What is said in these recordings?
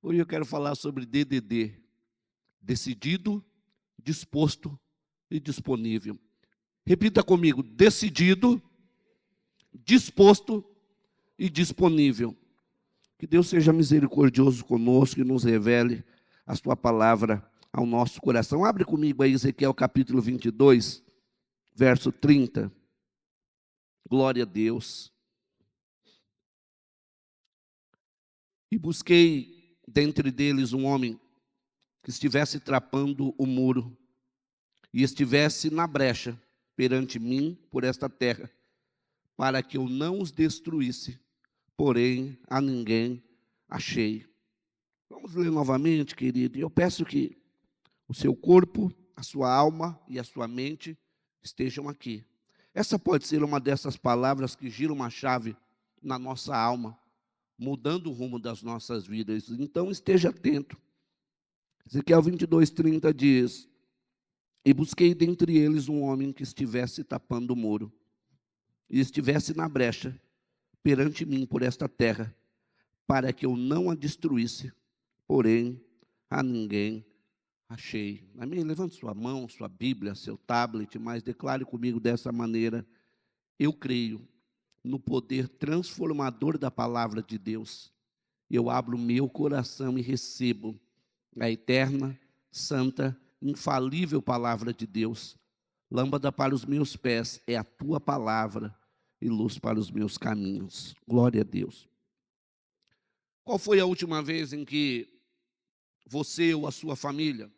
Hoje eu quero falar sobre DDD, decidido, disposto e disponível. Repita comigo: decidido, disposto e disponível. Que Deus seja misericordioso conosco e nos revele a sua palavra ao nosso coração. Abre comigo aí Ezequiel capítulo 22, verso 30. Glória a Deus. E busquei dentre deles um homem que estivesse trapando o muro e estivesse na brecha perante mim por esta terra, para que eu não os destruísse, porém a ninguém achei. Vamos ler novamente, querido. E eu peço que o seu corpo, a sua alma e a sua mente estejam aqui. Essa pode ser uma dessas palavras que gira uma chave na nossa alma, mudando o rumo das nossas vidas. Então esteja atento. Ezequiel 22, 30 diz: e busquei dentre eles um homem que estivesse tapando o muro e estivesse na brecha perante mim por esta terra, para que eu não a destruísse, porém a ninguém achei. Amém? Levante sua mão, sua Bíblia, seu tablet, mas declare comigo dessa maneira: eu creio no poder transformador da palavra de Deus. Eu abro meu coração e recebo a eterna, santa, infalível palavra de Deus. Lâmpada para os meus pés é a tua palavra e luz para os meus caminhos. Glória a Deus. Qual foi a última vez em que você ou a sua família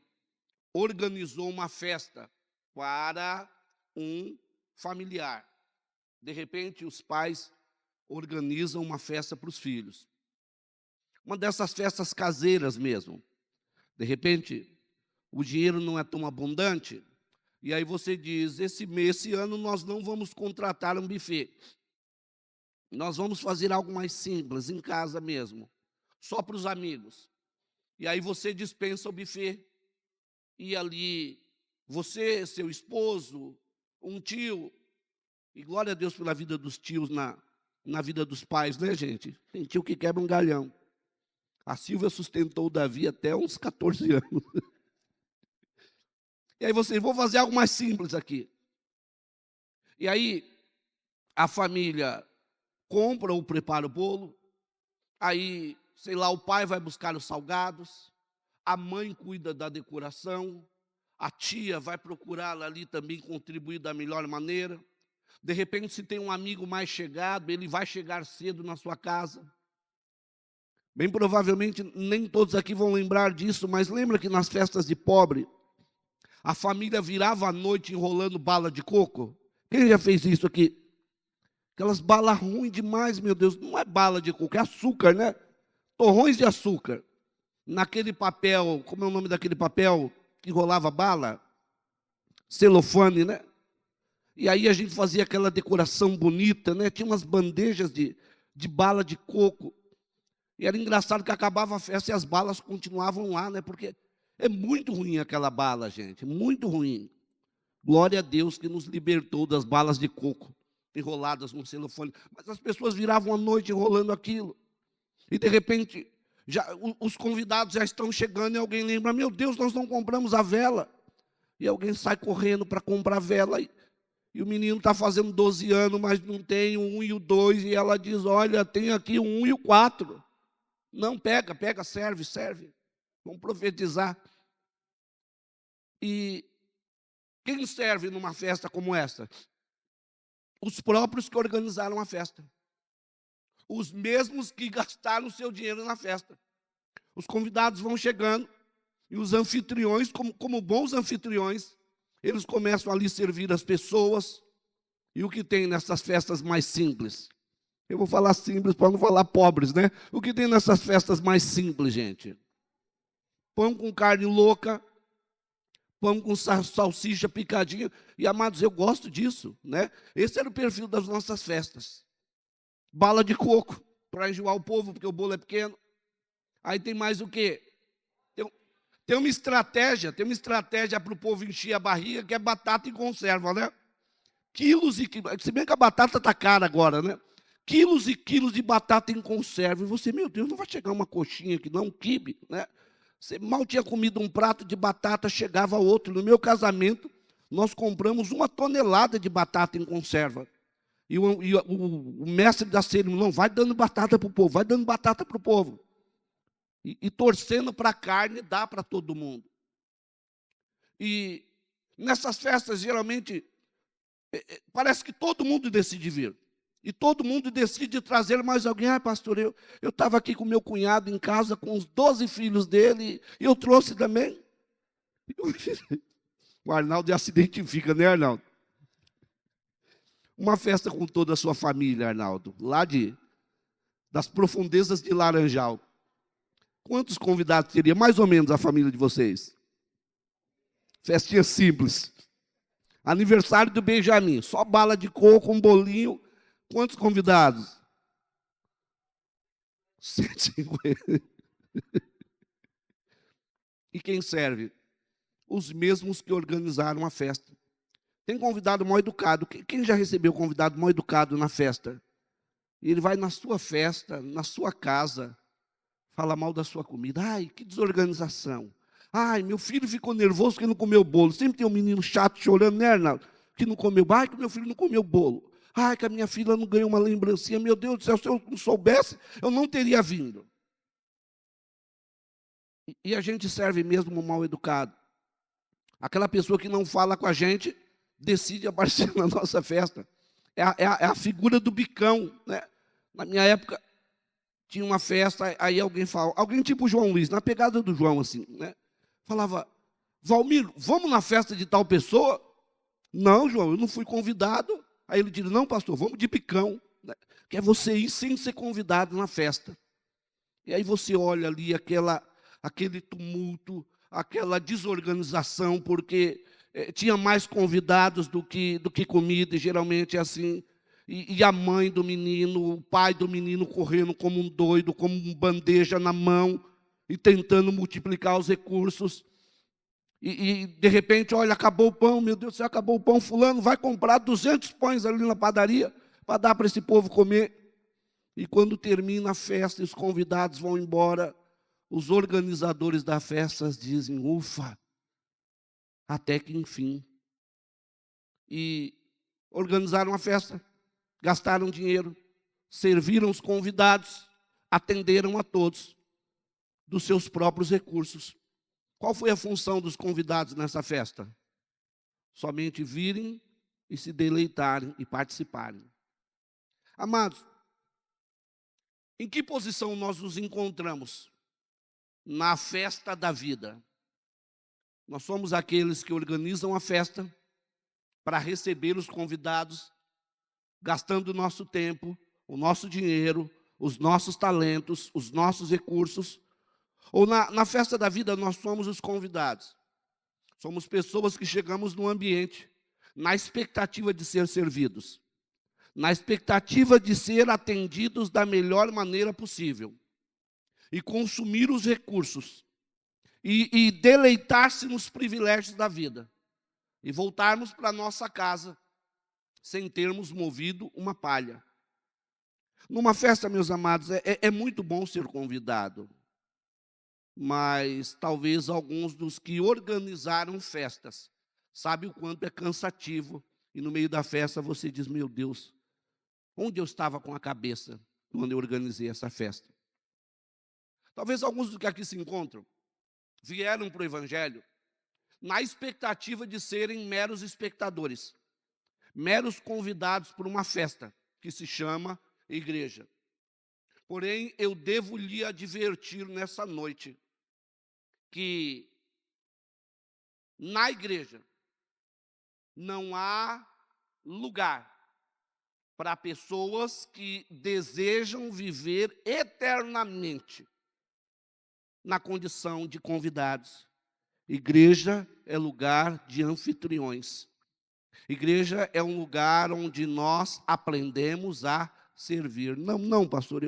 organizou uma festa para um familiar? De repente, os pais organizam uma festa para os filhos. Uma dessas festas caseiras mesmo. De repente, o dinheiro não é tão abundante, e aí você diz: esse ano nós não vamos contratar um buffet. Nós vamos fazer algo mais simples, em casa mesmo, só para os amigos. E aí você dispensa o buffet. E ali, você, seu esposo, um tio, e glória a Deus pela vida dos tios na vida dos pais, né, gente? Tem tio que quebra um galhão. A Silvia sustentou o Davi até uns 14 anos. E aí vocês vão fazer algo mais simples aqui. E aí a família compra ou prepara o bolo. Aí, sei lá, o pai vai buscar os salgados. A mãe cuida da decoração. A tia vai procurar ali também contribuir da melhor maneira. De repente, se tem um amigo mais chegado, ele vai chegar cedo na sua casa. Bem provavelmente, nem todos aqui vão lembrar disso, mas lembra que nas festas de pobre, a família virava à noite enrolando bala de coco? Quem já fez isso aqui? Aquelas balas ruins demais, meu Deus, não é bala de coco, é açúcar, né? Torrões de açúcar. Naquele papel, como é o nome daquele papel que enrolava bala? Celofane, né? E aí a gente fazia aquela decoração bonita, né? Tinha umas bandejas de bala de coco. E era engraçado que acabava a festa e as balas continuavam lá, né? Porque é muito ruim aquela bala, gente, muito ruim. Glória a Deus que nos libertou das balas de coco enroladas no celofane. Mas as pessoas viravam a noite enrolando aquilo. E de repente, os convidados já estão chegando e alguém lembra: meu Deus, nós não compramos a vela. E alguém sai correndo para comprar a vela. E o menino está fazendo 12 anos, mas não tem o 1 e o 2. E ela diz: olha, tem aqui o 1 e o 4. Não, pega, serve. Vamos profetizar. E quem serve numa festa como essa? Os próprios que organizaram a festa. Os mesmos que gastaram o seu dinheiro na festa. Os convidados vão chegando e os anfitriões, como bons anfitriões, eles começam ali a servir as pessoas. E o que tem nessas festas mais simples? Eu vou falar simples para não falar pobres, né? O que tem nessas festas mais simples, gente? Pão com carne louca, pão com salsicha picadinha. E, amados, eu gosto disso, né? Esse era o perfil das nossas festas. Bala de coco, para enjoar o povo, porque o bolo é pequeno. Aí tem mais o quê? Tem uma estratégia para o povo encher a barriga, que é batata em conserva, né? Quilos e quilos. Se bem que a batata está cara agora, né? quilos e quilos de batata em conserva. E você, meu Deus, não vai chegar uma coxinha aqui, não, um quibe, né? Você mal tinha comido um prato de batata, chegava outro. No meu casamento, nós compramos 1 tonelada de batata em conserva. E o mestre da cerimônia, não, vai dando batata para o povo, vai dando batata para o povo. E torcendo para a carne, dá para todo mundo. E nessas festas, geralmente, parece que todo mundo decide vir. E todo mundo decide trazer mais alguém. Ah, pastor, eu estava aqui com meu cunhado em casa, com os 12 filhos dele, e eu trouxe também. O Arnaldo já se identifica, né, Arnaldo? Uma festa com toda a sua família, Arnaldo, lá das profundezas de Laranjal. Quantos convidados teria? Mais ou menos a família de vocês. Festinha simples. Aniversário do Benjamin, só bala de coco, um bolinho. Quantos convidados? 150. E quem serve? Os mesmos que organizaram a festa. Tem convidado mal educado. Quem já recebeu convidado mal educado na festa? E ele vai na sua festa, na sua casa, fala mal da sua comida. Ai, que desorganização. Ai, meu filho ficou nervoso porque não comeu bolo. Sempre tem um menino chato chorando, né, Arnaldo? Que não comeu. Ai, que meu filho não comeu bolo. Ai, que a minha filha não ganhou uma lembrancinha. Meu Deus do céu, se eu não soubesse, eu não teria vindo. E a gente serve mesmo um mal educado. Aquela pessoa que não fala com a gente, decide aparecer na nossa festa. É a figura do bicão, né? Na minha época, tinha uma festa, aí alguém fala, alguém tipo João Luiz, na pegada do João, assim, né? Falava, Valmir, vamos na festa de tal pessoa? Não, João, eu não fui convidado. Aí ele diz, não, pastor, vamos de bicão. Né? Que é você ir sem ser convidado na festa. E aí você olha ali aquele tumulto, aquela desorganização, porque tinha mais convidados do que comida, e geralmente é assim. E a mãe do menino, o pai do menino correndo como um doido, como uma bandeja na mão, e tentando multiplicar os recursos. E de repente, olha, acabou o pão, meu Deus do céu, acabou o pão, fulano vai comprar 200 pães ali na padaria para dar para esse povo comer. E quando termina a festa e os convidados vão embora, os organizadores da festa dizem, ufa, até que enfim. E organizaram a festa, gastaram dinheiro, serviram os convidados, atenderam a todos dos seus próprios recursos. Qual foi a função dos convidados nessa festa? Somente virem e se deleitarem e participarem. Amados, em que posição nós nos encontramos na festa da vida? Nós somos aqueles que organizam a festa para receber os convidados, gastando o nosso tempo, o nosso dinheiro, os nossos talentos, os nossos recursos. Ou na festa da vida nós somos os convidados. Somos pessoas que chegamos no ambiente na expectativa de ser servidos, na expectativa de ser atendidos da melhor maneira possível e consumir os recursos e deleitar-se nos privilégios da vida e voltarmos para nossa casa sem termos movido uma palha. Numa festa, meus amados, é muito bom ser convidado. Mas talvez alguns dos que organizaram festas sabem o quanto é cansativo. E no meio da festa você diz, meu Deus, onde eu estava com a cabeça quando eu organizei essa festa? Talvez alguns dos que aqui se encontram vieram para o Evangelho na expectativa de serem meros espectadores, meros convidados para uma festa que se chama igreja. Porém, eu devo lhe advertir nessa noite que na igreja não há lugar para pessoas que desejam viver eternamente na condição de convidados. Igreja é lugar de anfitriões. Igreja é um lugar onde nós aprendemos a servir. Não, pastor,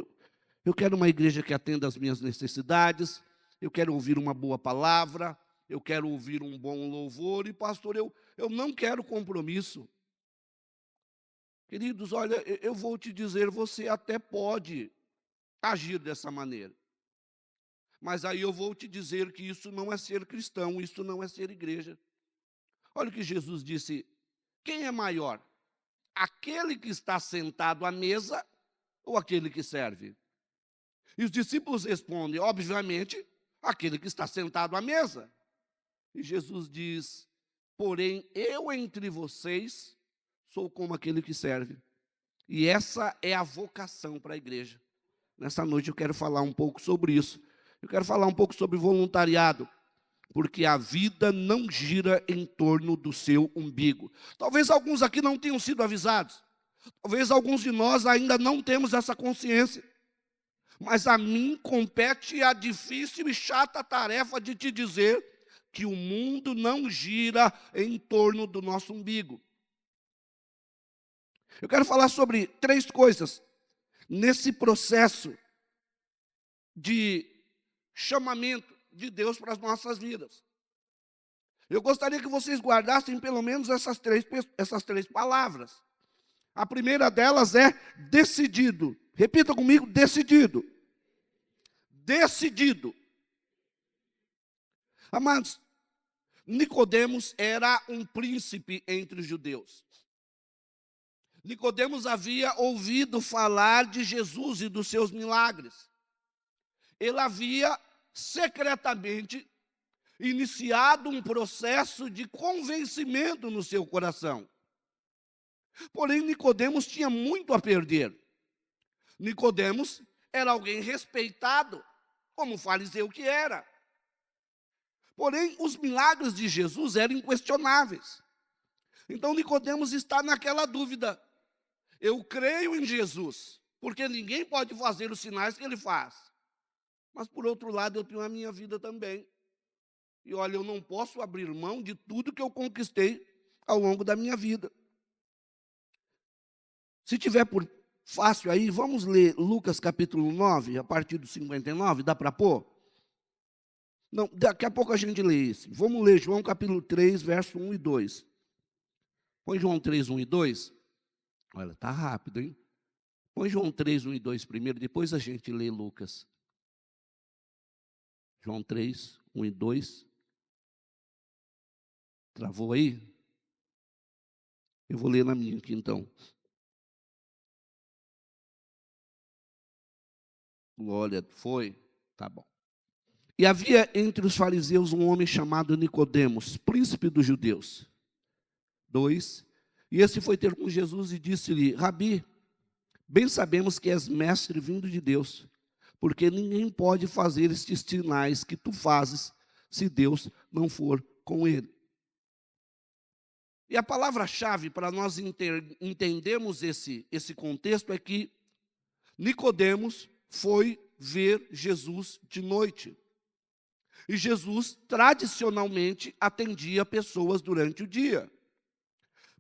eu quero uma igreja que atenda às minhas necessidades, eu quero ouvir uma boa palavra, eu quero ouvir um bom louvor, e pastor, eu não quero compromisso. Queridos, olha, eu vou te dizer, você até pode agir dessa maneira. Mas aí eu vou te dizer que isso não é ser cristão, isso não é ser igreja. Olha o que Jesus disse: quem é maior? Aquele que está sentado à mesa ou aquele que serve? E os discípulos respondem, obviamente, aquele que está sentado à mesa. E Jesus diz: porém, eu entre vocês sou como aquele que serve. E essa é a vocação para a igreja. Nessa noite eu quero falar um pouco sobre isso. Eu quero falar um pouco sobre voluntariado, porque a vida não gira em torno do seu umbigo. Talvez alguns aqui não tenham sido avisados. Talvez alguns de nós ainda não temos essa consciência. Mas a mim compete a difícil e chata tarefa de te dizer que o mundo não gira em torno do nosso umbigo. Eu quero falar sobre 3 coisas nesse processo de chamamento de Deus para as nossas vidas. Eu gostaria que vocês guardassem pelo menos essas três palavras. A primeira delas é decidido. Repita comigo, decidido. Decidido. Amados, Nicodemos era um príncipe entre os judeus. Nicodemos havia ouvido falar de Jesus e dos seus milagres. Ele havia secretamente iniciado um processo de convencimento no seu coração. Porém, Nicodemos tinha muito a perder. Nicodemos era alguém respeitado, como fariseu que era. Porém, os milagres de Jesus eram inquestionáveis. Então, Nicodemos está naquela dúvida. Eu creio em Jesus, porque ninguém pode fazer os sinais que ele faz. Mas, por outro lado, eu tenho a minha vida também. E, olha, eu não posso abrir mão de tudo que eu conquistei ao longo da minha vida. Se tiver por fácil aí, vamos ler Lucas capítulo 9, a partir do 59, dá para pôr? Não, daqui a pouco a gente lê esse. Vamos ler João capítulo 3, verso 1 e 2. Põe João 3, 1 e 2. Olha, está rápido, hein? Põe João 3, 1 e 2 primeiro, depois a gente lê Lucas. João 3, 1 e 2. Travou aí? Eu vou ler na minha aqui então. Glória, foi? Tá bom. E havia entre os fariseus um homem chamado Nicodemos, príncipe dos judeus. 2. E esse foi ter com Jesus e disse-lhe: Rabi, bem sabemos que és mestre vindo de Deus, porque ninguém pode fazer estes sinais que tu fazes, se Deus não for com ele. E a palavra-chave para nós entendermos esse contexto é que Nicodemos foi ver Jesus de noite. E Jesus, tradicionalmente, atendia pessoas durante o dia.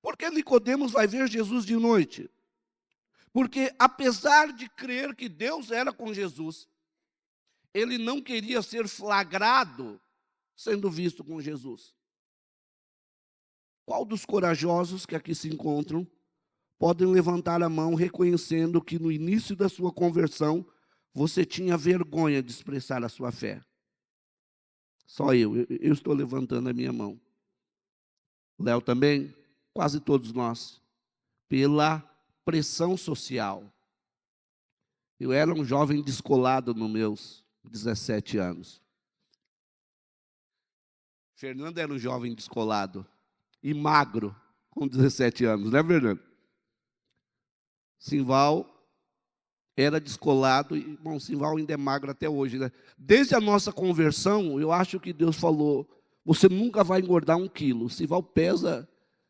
Por que Nicodemos vai ver Jesus de noite? Porque, apesar de crer que Deus era com Jesus, ele não queria ser flagrado sendo visto com Jesus. Qual dos corajosos que aqui se encontram podem levantar a mão reconhecendo que no início da sua conversão você tinha vergonha de expressar a sua fé? Só eu estou levantando a minha mão. Léo também, quase todos nós, pela pressão social. Eu era um jovem descolado nos meus 17 anos. Fernando era um jovem descolado e magro com 17 anos, não é, Fernando? Simval era descolado, e, bom, Simval ainda é magro até hoje, né? Desde a nossa conversão, eu acho que Deus falou, você nunca vai engordar 1 quilo. Simval pesa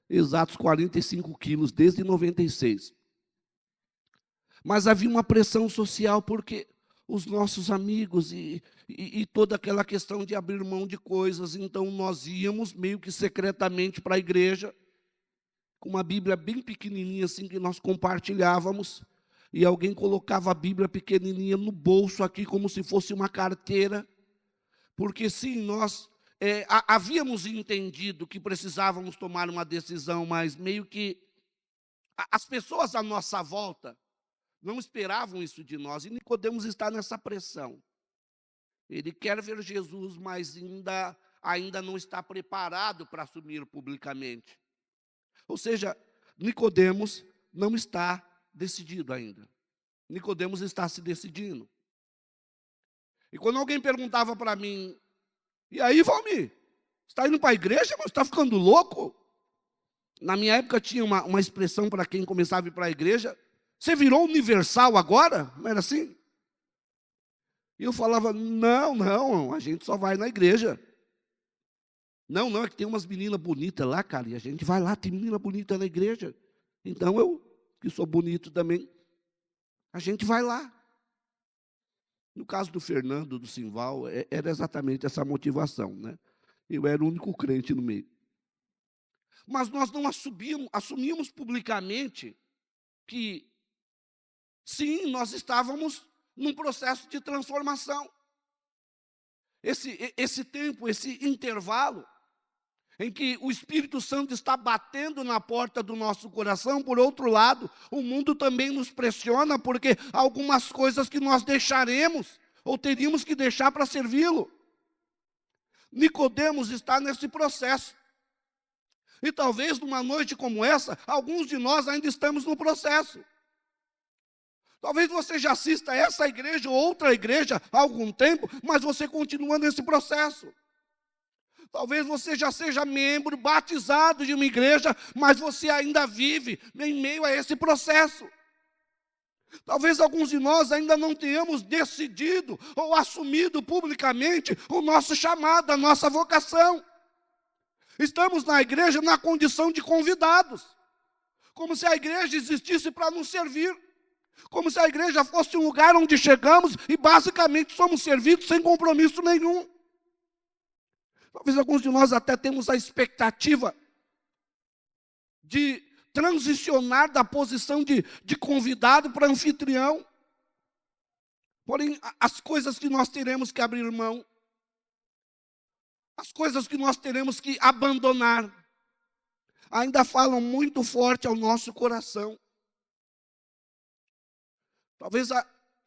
exatos 45 quilos desde 96. Mas havia uma pressão social, porque os nossos amigos e toda aquela questão de abrir mão de coisas, então nós íamos meio que secretamente para a igreja, com uma Bíblia bem pequenininha assim que nós compartilhávamos, e alguém colocava a Bíblia pequenininha no bolso aqui, como se fosse uma carteira, porque sim, nós havíamos entendido que precisávamos tomar uma decisão, mas meio que As pessoas à nossa volta não esperavam isso de nós, e Nicodemos está nessa pressão. Ele quer ver Jesus, mas ainda não está preparado para assumir publicamente. Ou seja, Nicodemos não está decidido ainda. Nicodemos está se decidindo. E quando alguém perguntava para mim, e aí, Valmir, você está indo para a igreja, mas está ficando louco? Na minha época tinha uma expressão para quem começava a ir para a igreja: você virou universal agora? Não era assim? E eu falava: não, a gente só vai na igreja. Não, é que tem umas meninas bonitas lá, cara, e a gente vai lá, tem menina bonita na igreja. Então eu, que sou bonito também, a gente vai lá. No caso do Fernando, do Simval, era exatamente essa motivação, né? Eu era o único crente no meio. Mas nós não assumimos publicamente que, sim, nós estávamos num processo de transformação. Esse tempo, esse intervalo, em que o Espírito Santo está batendo na porta do nosso coração, por outro lado, o mundo também nos pressiona, porque há algumas coisas que nós deixaremos, ou teríamos que deixar para servi-lo. Nicodemos está nesse processo. E talvez numa noite como essa, alguns de nós ainda estamos no processo. Talvez você já assista a essa igreja ou outra igreja há algum tempo, mas você continua nesse processo. Talvez você já seja membro, batizado de uma igreja, mas você ainda vive em meio a esse processo. Talvez alguns de nós ainda não tenhamos decidido ou assumido publicamente o nosso chamado, a nossa vocação. Estamos na igreja na condição de convidados, como se a igreja existisse para nos servir, como se a igreja fosse um lugar onde chegamos e basicamente somos servidos sem compromisso nenhum. Talvez alguns de nós até temos a expectativa de transicionar da posição de convidado para anfitrião. Porém, as coisas que nós teremos que abrir mão, as coisas que nós teremos que abandonar, ainda falam muito forte ao nosso coração. Talvez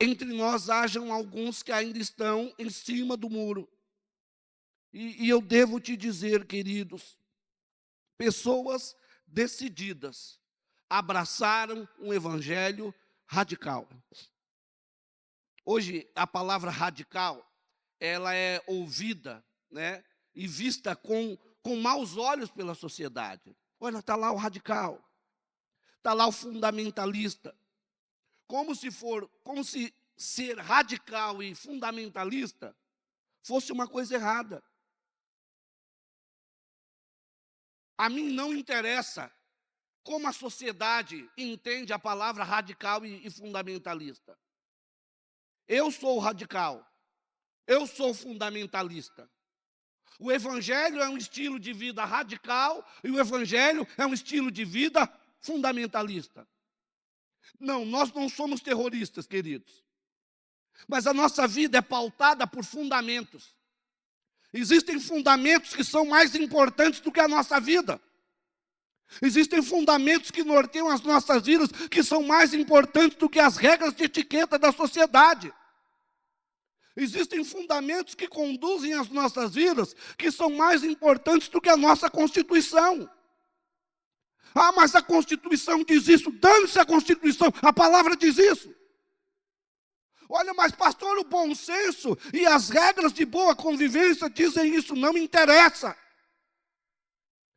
entre nós hajam alguns que ainda estão em cima do muro. E eu devo te dizer, queridos, pessoas decididas abraçaram um evangelho radical. Hoje, a palavra radical, ela é ouvida, né, e vista com maus olhos pela sociedade. Olha, está lá o radical, está lá o fundamentalista. Como se ser radical e fundamentalista fosse uma coisa errada. A mim não interessa como a sociedade entende a palavra radical e fundamentalista. Eu sou radical, eu sou fundamentalista. O evangelho é um estilo de vida radical e o evangelho é um estilo de vida fundamentalista. Não, nós não somos terroristas, queridos. Mas a nossa vida é pautada por fundamentos. Existem fundamentos que são mais importantes do que a nossa vida. Existem fundamentos que norteiam as nossas vidas, que são mais importantes do que as regras de etiqueta da sociedade. Existem fundamentos que conduzem as nossas vidas, que são mais importantes do que a nossa Constituição. Ah, mas a Constituição diz isso. Dane-se a Constituição, a palavra diz isso. Olha, mas pastor, o bom senso e as regras de boa convivência dizem isso, não me interessa.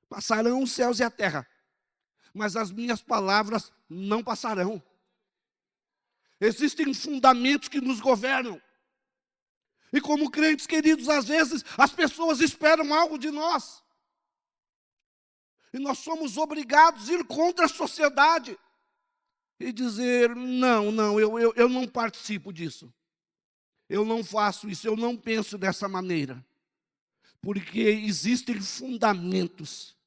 Passarão os céus e a terra, mas as minhas palavras não passarão. Existem fundamentos que nos governam. E como crentes queridos, às vezes as pessoas esperam algo de nós. E nós somos obrigados a ir contra a sociedade e dizer, não, eu não participo disso. Eu não faço isso, eu não penso dessa maneira. Porque existem fundamentos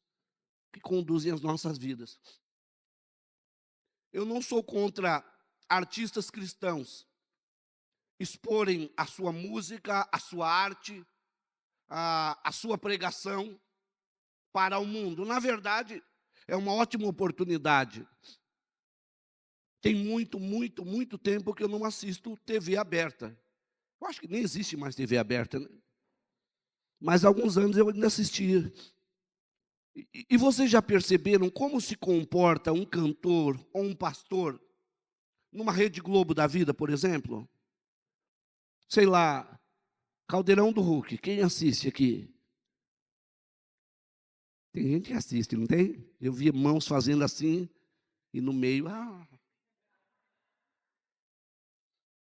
que conduzem as nossas vidas. Eu não sou contra artistas cristãos exporem a sua música, a sua arte, a sua pregação para o mundo. Na verdade, é uma ótima oportunidade Tem muito tempo que eu não assisto TV aberta. Eu acho que nem existe mais TV aberta, né? Mas há alguns anos eu ainda assistia. E vocês já perceberam como se comporta um cantor ou um pastor numa Rede Globo da vida, por exemplo? Sei lá, Caldeirão do Hulk. Quem assiste aqui? Tem gente que assiste, não tem? Eu vi mãos fazendo assim e no meio,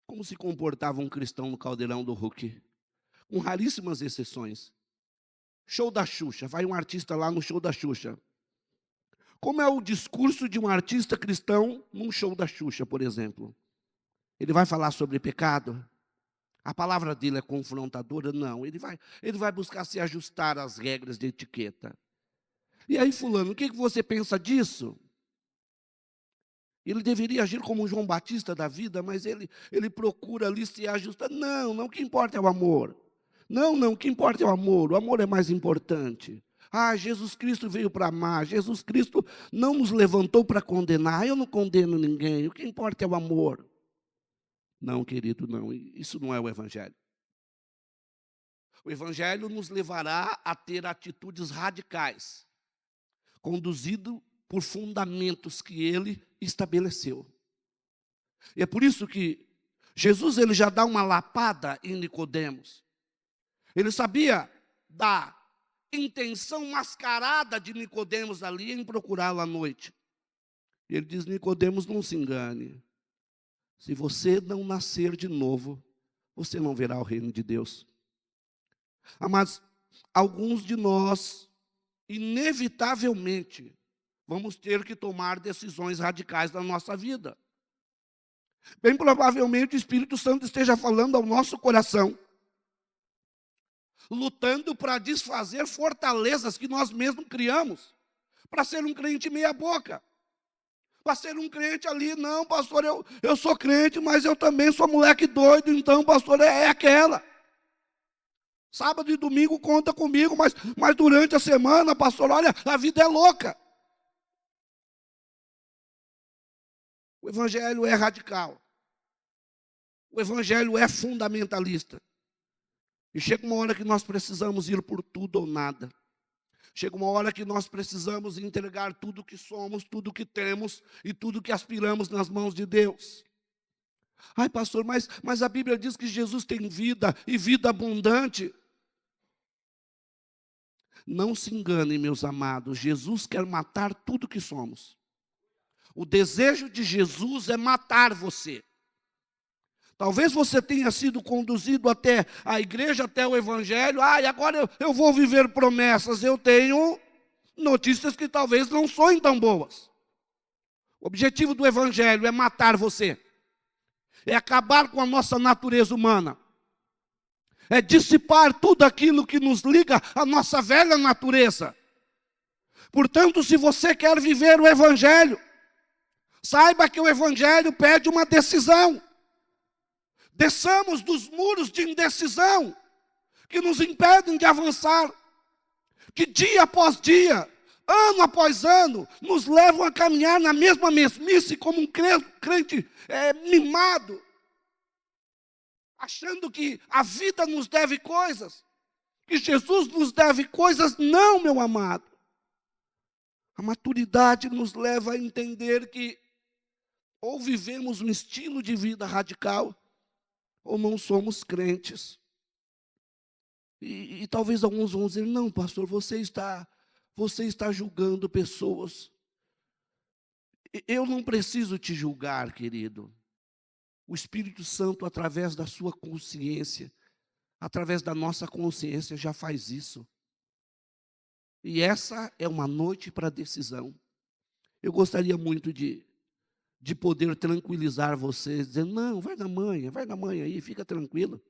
como se comportava um cristão no Caldeirão do Hulk? Com raríssimas exceções. Show da Xuxa, vai um artista lá no show da Xuxa. Como é o discurso de um artista cristão num show da Xuxa, por exemplo? Ele vai falar sobre pecado? A palavra dele é confrontadora? Não, ele vai buscar se ajustar às regras de etiqueta. E aí, fulano, o que você pensa disso? Ele deveria agir como um João Batista da vida, mas ele procura ali se ajustar. Não, o que importa é o amor. Não, o que importa é o amor é mais importante. Jesus Cristo veio para amar, Jesus Cristo não nos levantou para condenar, eu não condeno ninguém, o que importa é o amor. Não, querido, não, isso não é o Evangelho. O Evangelho nos levará a ter atitudes radicais, conduzido por fundamentos que ele estabeleceu. E é por isso que Jesus ele já dá uma lapada em Nicodemos. Ele sabia da intenção mascarada de Nicodemos ali em procurá-lo à noite. E ele diz: Nicodemos, não se engane. Se você não nascer de novo, você não verá o reino de Deus. Mas alguns de nós, inevitavelmente, vamos ter que tomar decisões radicais na nossa vida. Bem provavelmente o Espírito Santo esteja falando ao nosso coração, lutando para desfazer fortalezas que nós mesmos criamos, para ser um crente meia boca, para ser um crente ali, não, pastor, eu sou crente, mas eu também sou moleque doido, então, pastor, é aquela. Sábado e domingo conta comigo, mas durante a semana, pastor, olha, a vida é louca. O Evangelho é radical. O Evangelho é fundamentalista. E chega uma hora que nós precisamos ir por tudo ou nada. Chega uma hora que nós precisamos entregar tudo que somos, tudo que temos e tudo que aspiramos nas mãos de Deus. Pastor, mas a Bíblia diz que Jesus tem vida e vida abundante. Não se enganem, meus amados, Jesus quer matar tudo que somos. O desejo de Jesus é matar você. Talvez você tenha sido conduzido até a igreja, até o Evangelho. E agora eu vou viver promessas. Eu tenho notícias que talvez não soem tão boas. O objetivo do Evangelho é matar você. É acabar com a nossa natureza humana. É dissipar tudo aquilo que nos liga à nossa velha natureza. Portanto, se você quer viver o Evangelho, saiba que o Evangelho pede uma decisão. Desçamos dos muros de indecisão que nos impedem de avançar, que dia após dia, ano após ano, nos levam a caminhar na mesma mesmice como um crente mimado, achando que a vida nos deve coisas, que Jesus nos deve coisas. Não, meu amado. A maturidade nos leva a entender que ou vivemos um estilo de vida radical, ou não somos crentes. E talvez alguns vão dizer: não, pastor, você está julgando pessoas. Eu não preciso te julgar, querido. O Espírito Santo, através da sua consciência, através da nossa consciência, já faz isso. E essa é uma noite para decisão. Eu gostaria muito de poder tranquilizar vocês, dizendo: não, vai na manhã aí, fica tranquilo.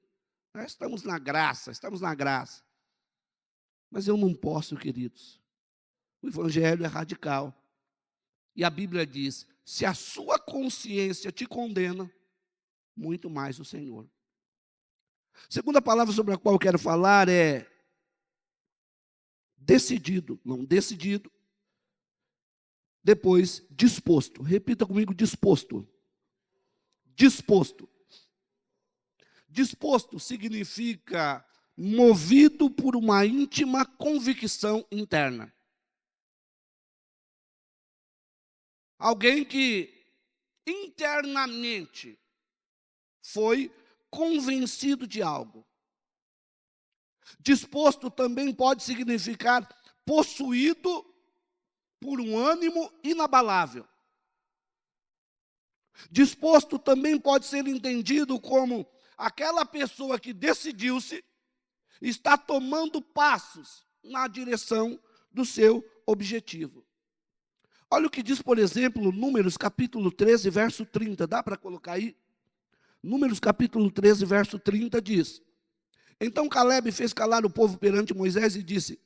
Nós estamos na graça. Mas eu não posso, queridos. O Evangelho é radical. E a Bíblia diz: se a sua consciência te condena, muito mais o Senhor. Segunda palavra sobre a qual eu quero falar é decidido. Não, decidido. Depois, disposto. Repita comigo: disposto. disposto. Disposto significa movido por uma íntima convicção interna. Alguém que internamente foi convencido de algo. Disposto também pode significar possuído por um ânimo inabalável. Disposto também pode ser entendido como aquela pessoa que decidiu-se, está tomando passos na direção do seu objetivo. Olha o que diz, por exemplo, Números capítulo 13, verso 30. Dá para colocar aí? Números capítulo 13, verso 30 diz: Então Caleb fez calar o povo perante Moisés e disse: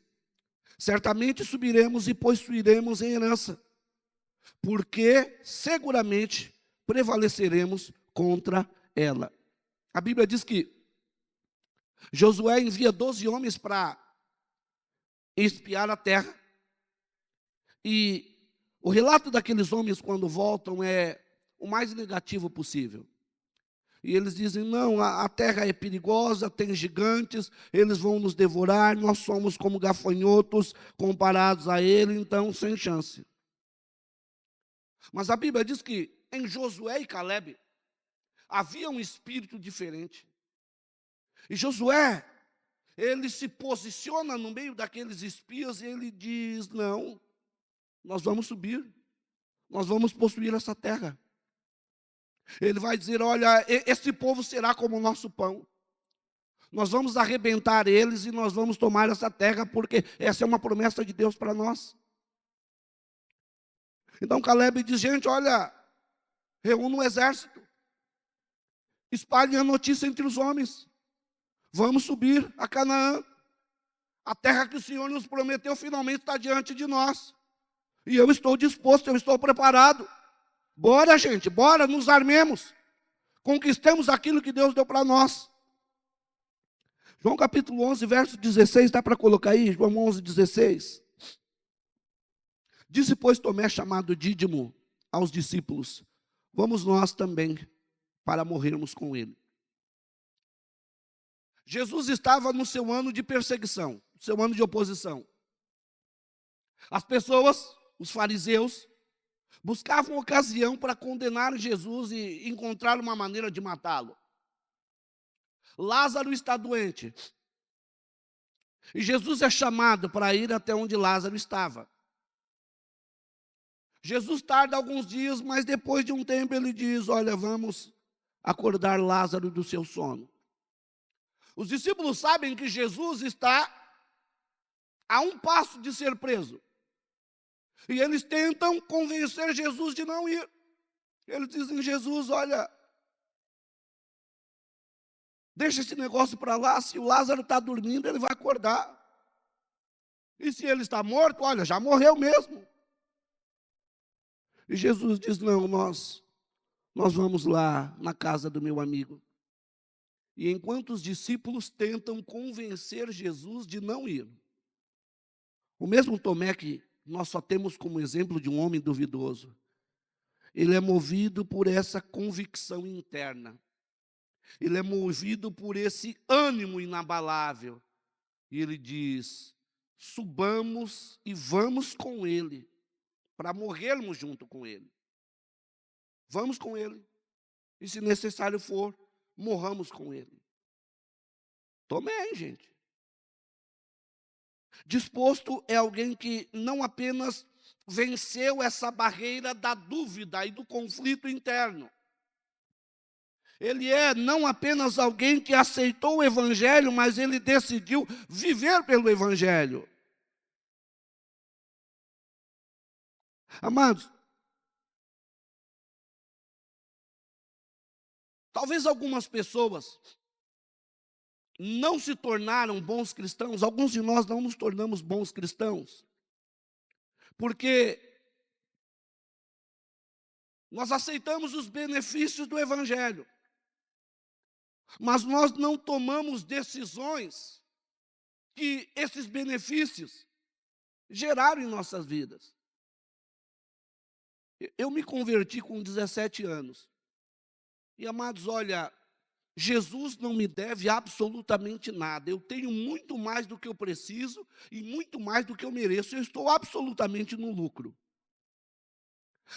Certamente subiremos e possuiremos em herança, porque seguramente prevaleceremos contra ela. A Bíblia diz que Josué envia 12 homens para espiar a terra. E o relato daqueles homens quando voltam é o mais negativo possível. E eles dizem, não, a terra é perigosa, tem gigantes, eles vão nos devorar, nós somos como gafanhotos comparados a ele, então sem chance. Mas a Bíblia diz que em Josué e Caleb havia um espírito diferente. E Josué, ele se posiciona no meio daqueles espias e ele diz, não, nós vamos subir, nós vamos possuir essa terra. Ele vai dizer, olha, esse povo será como o nosso pão. Nós vamos arrebentar eles e nós vamos tomar essa terra, porque essa é uma promessa de Deus para nós. Então Caleb diz, gente, olha, reúna um exército, espalhem a notícia entre os homens, vamos subir a Canaã, a terra que o Senhor nos prometeu finalmente está diante de nós, e eu estou disposto, eu estou preparado. Bora, gente, bora, nos armemos, conquistemos aquilo que Deus deu para nós. João capítulo 11, verso 16, dá para colocar aí, João 11, 16. Disse, pois, Tomé, chamado Dídimo, aos discípulos, vamos nós também para morrermos com ele. Jesus estava no seu ano de perseguição, seu ano de oposição. As pessoas, os fariseus, buscavam ocasião para condenar Jesus e encontrar uma maneira de matá-lo. Lázaro está doente. E Jesus é chamado para ir até onde Lázaro estava. Jesus tarda alguns dias, mas depois de um tempo ele diz, olha, vamos acordar Lázaro do seu sono. Os discípulos sabem que Jesus está a um passo de ser preso. E eles tentam convencer Jesus de não ir. Eles dizem, Jesus, olha, deixa esse negócio para lá, se o Lázaro está dormindo, ele vai acordar. E se ele está morto, olha, já morreu mesmo. E Jesus diz, não, nós vamos lá na casa do meu amigo. E enquanto os discípulos tentam convencer Jesus de não ir, o mesmo Tomé que nós só temos como exemplo de um homem duvidoso, ele é movido por essa convicção interna. Ele é movido por esse ânimo inabalável. E ele diz, subamos e vamos com ele, para morrermos junto com ele. Vamos com ele. E se necessário for, morramos com ele. Tomé, hein, gente? Disposto é alguém que não apenas venceu essa barreira da dúvida e do conflito interno. Ele é não apenas alguém que aceitou o Evangelho, mas ele decidiu viver pelo Evangelho. Amados, talvez algumas pessoas não se tornaram bons cristãos, alguns de nós não nos tornamos bons cristãos, porque nós aceitamos os benefícios do Evangelho, mas nós não tomamos decisões que esses benefícios geraram em nossas vidas. Eu me converti com 17 anos. E, amados, olha, Jesus não me deve absolutamente nada. Eu tenho muito mais do que eu preciso e muito mais do que eu mereço. Eu estou absolutamente no lucro.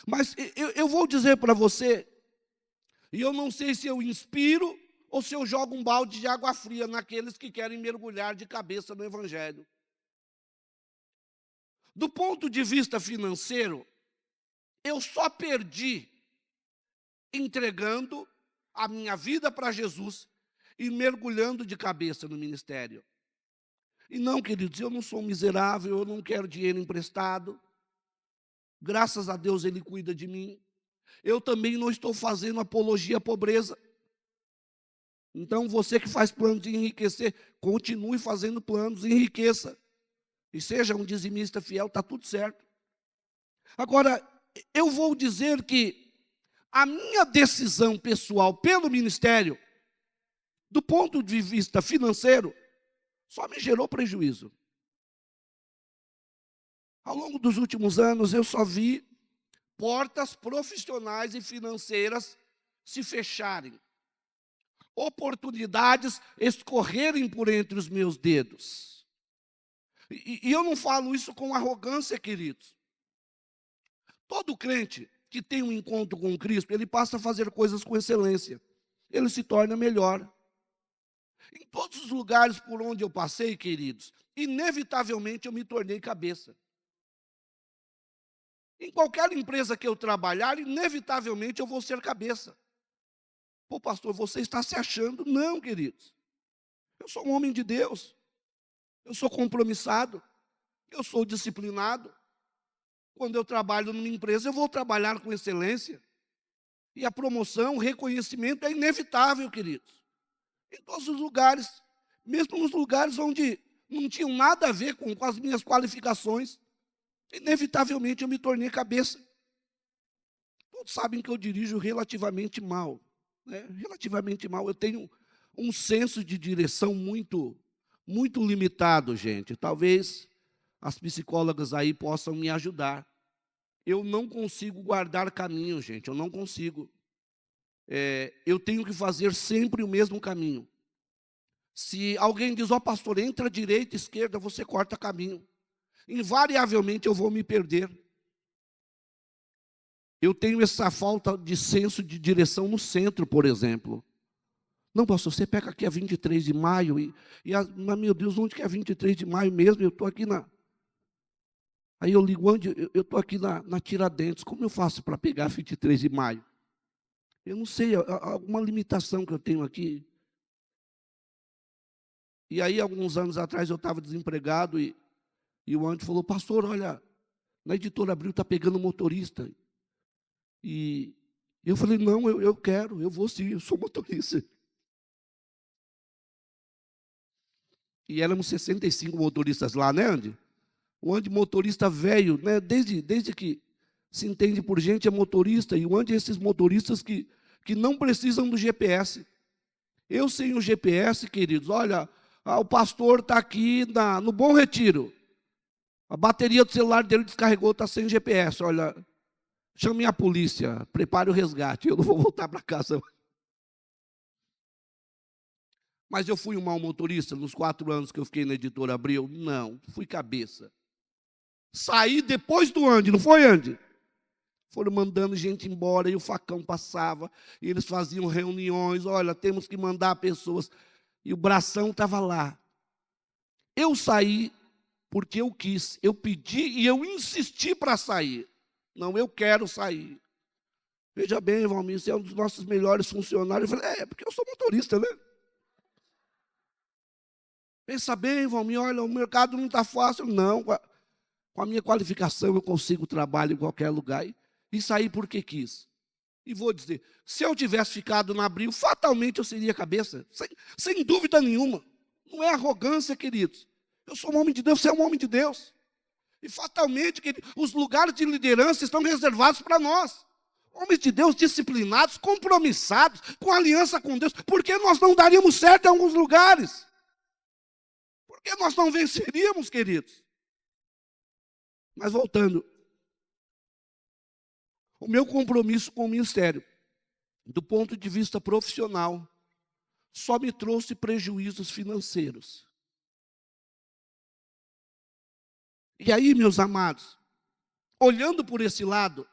Mas eu vou dizer para você, e eu não sei se eu inspiro ou se eu jogo um balde de água fria naqueles que querem mergulhar de cabeça no Evangelho. Do ponto de vista financeiro, eu só perdi entregando a minha vida para Jesus e mergulhando de cabeça no ministério. E não, queridos, eu não sou miserável, eu não quero dinheiro emprestado. Graças a Deus Ele cuida de mim. Eu também não estou fazendo apologia à pobreza. Então, você que faz planos de enriquecer, continue fazendo planos, enriqueça. E seja um dizimista fiel, está tudo certo. Agora, eu vou dizer que a minha decisão pessoal pelo ministério, do ponto de vista financeiro, só me gerou prejuízo. Ao longo dos últimos anos, eu só vi portas profissionais e financeiras se fecharem, oportunidades escorrerem por entre os meus dedos. E eu não falo isso com arrogância, queridos. Todo crente que tem um encontro com Cristo, ele passa a fazer coisas com excelência. Ele se torna melhor. Em todos os lugares por onde eu passei, queridos, inevitavelmente eu me tornei cabeça. Em qualquer empresa que eu trabalhar, inevitavelmente eu vou ser cabeça. Pô, pastor, você está se achando? Não, queridos. Eu sou um homem de Deus. Eu sou compromissado. Eu sou disciplinado. Quando eu trabalho numa empresa, eu vou trabalhar com excelência. E a promoção, o reconhecimento é inevitável, queridos. Em todos os lugares. Mesmo nos lugares onde não tinham nada a ver com as minhas qualificações. Inevitavelmente eu me tornei cabeça. Todos sabem que eu dirijo relativamente mal. Né? Relativamente mal. Eu tenho um senso de direção muito limitado, gente. Talvez as psicólogas aí possam me ajudar. Eu não consigo guardar caminho, gente. Eu não consigo. Eu tenho que fazer sempre o mesmo caminho. Se alguém diz, ó pastor, entra direita, esquerda, você corta caminho. Invariavelmente eu vou me perder. Eu tenho essa falta de senso de direção no centro, por exemplo. Não, pastor, você pega aqui a 23 de maio, mas, meu Deus, onde que é 23 de maio mesmo? Eu estou aqui na... Aí eu ligo, onde? Eu estou aqui na Tiradentes. Como eu faço para pegar 23 de maio? Eu não sei, alguma limitação que eu tenho aqui. E aí, alguns anos atrás, eu estava desempregado e o Andy falou, pastor, olha, na Editora Abril está pegando motorista. E eu falei, não, eu quero, eu vou sim, eu sou motorista. E éramos 65 motoristas lá, né, Andy? O Andy motorista velho, né? Desde que se entende por gente é motorista, e o Andy é esses motoristas que não precisam do GPS. Eu sem o GPS, queridos, olha, o pastor está aqui no Bom Retiro. A bateria do celular dele descarregou, está sem GPS. Olha, chame a polícia, prepare o resgate. Eu não vou voltar para casa. Mas eu fui um mau motorista nos 4 anos que eu fiquei na Editora Abril? Não, fui cabeça. Saí depois do Andy, não foi, Andy? Foram mandando gente embora e o facão passava. E eles faziam reuniões, olha, temos que mandar pessoas. E o bração estava lá. Eu saí porque eu quis, eu pedi e eu insisti para sair. Não, eu quero sair. Veja bem, Valmir, você é um dos nossos melhores funcionários. Eu falei, porque eu sou motorista, né? Pensa bem, Valmir, olha, o mercado não está fácil. Não, com a minha qualificação eu consigo trabalho em qualquer lugar. E saí porque quis. E vou dizer, se eu tivesse ficado na Abril, fatalmente eu seria cabeça, sem dúvida nenhuma. Não é arrogância, queridos. Eu sou um homem de Deus, você é um homem de Deus. E fatalmente, queridos, os lugares de liderança estão reservados para nós. Homens de Deus disciplinados, compromissados, com aliança com Deus. Por que nós não daríamos certo em alguns lugares? Por que nós não venceríamos, queridos? Mas voltando. O meu compromisso com o ministério do ponto de vista profissional, só me trouxe prejuízos financeiros. E aí, meus amados, olhando por esse lado,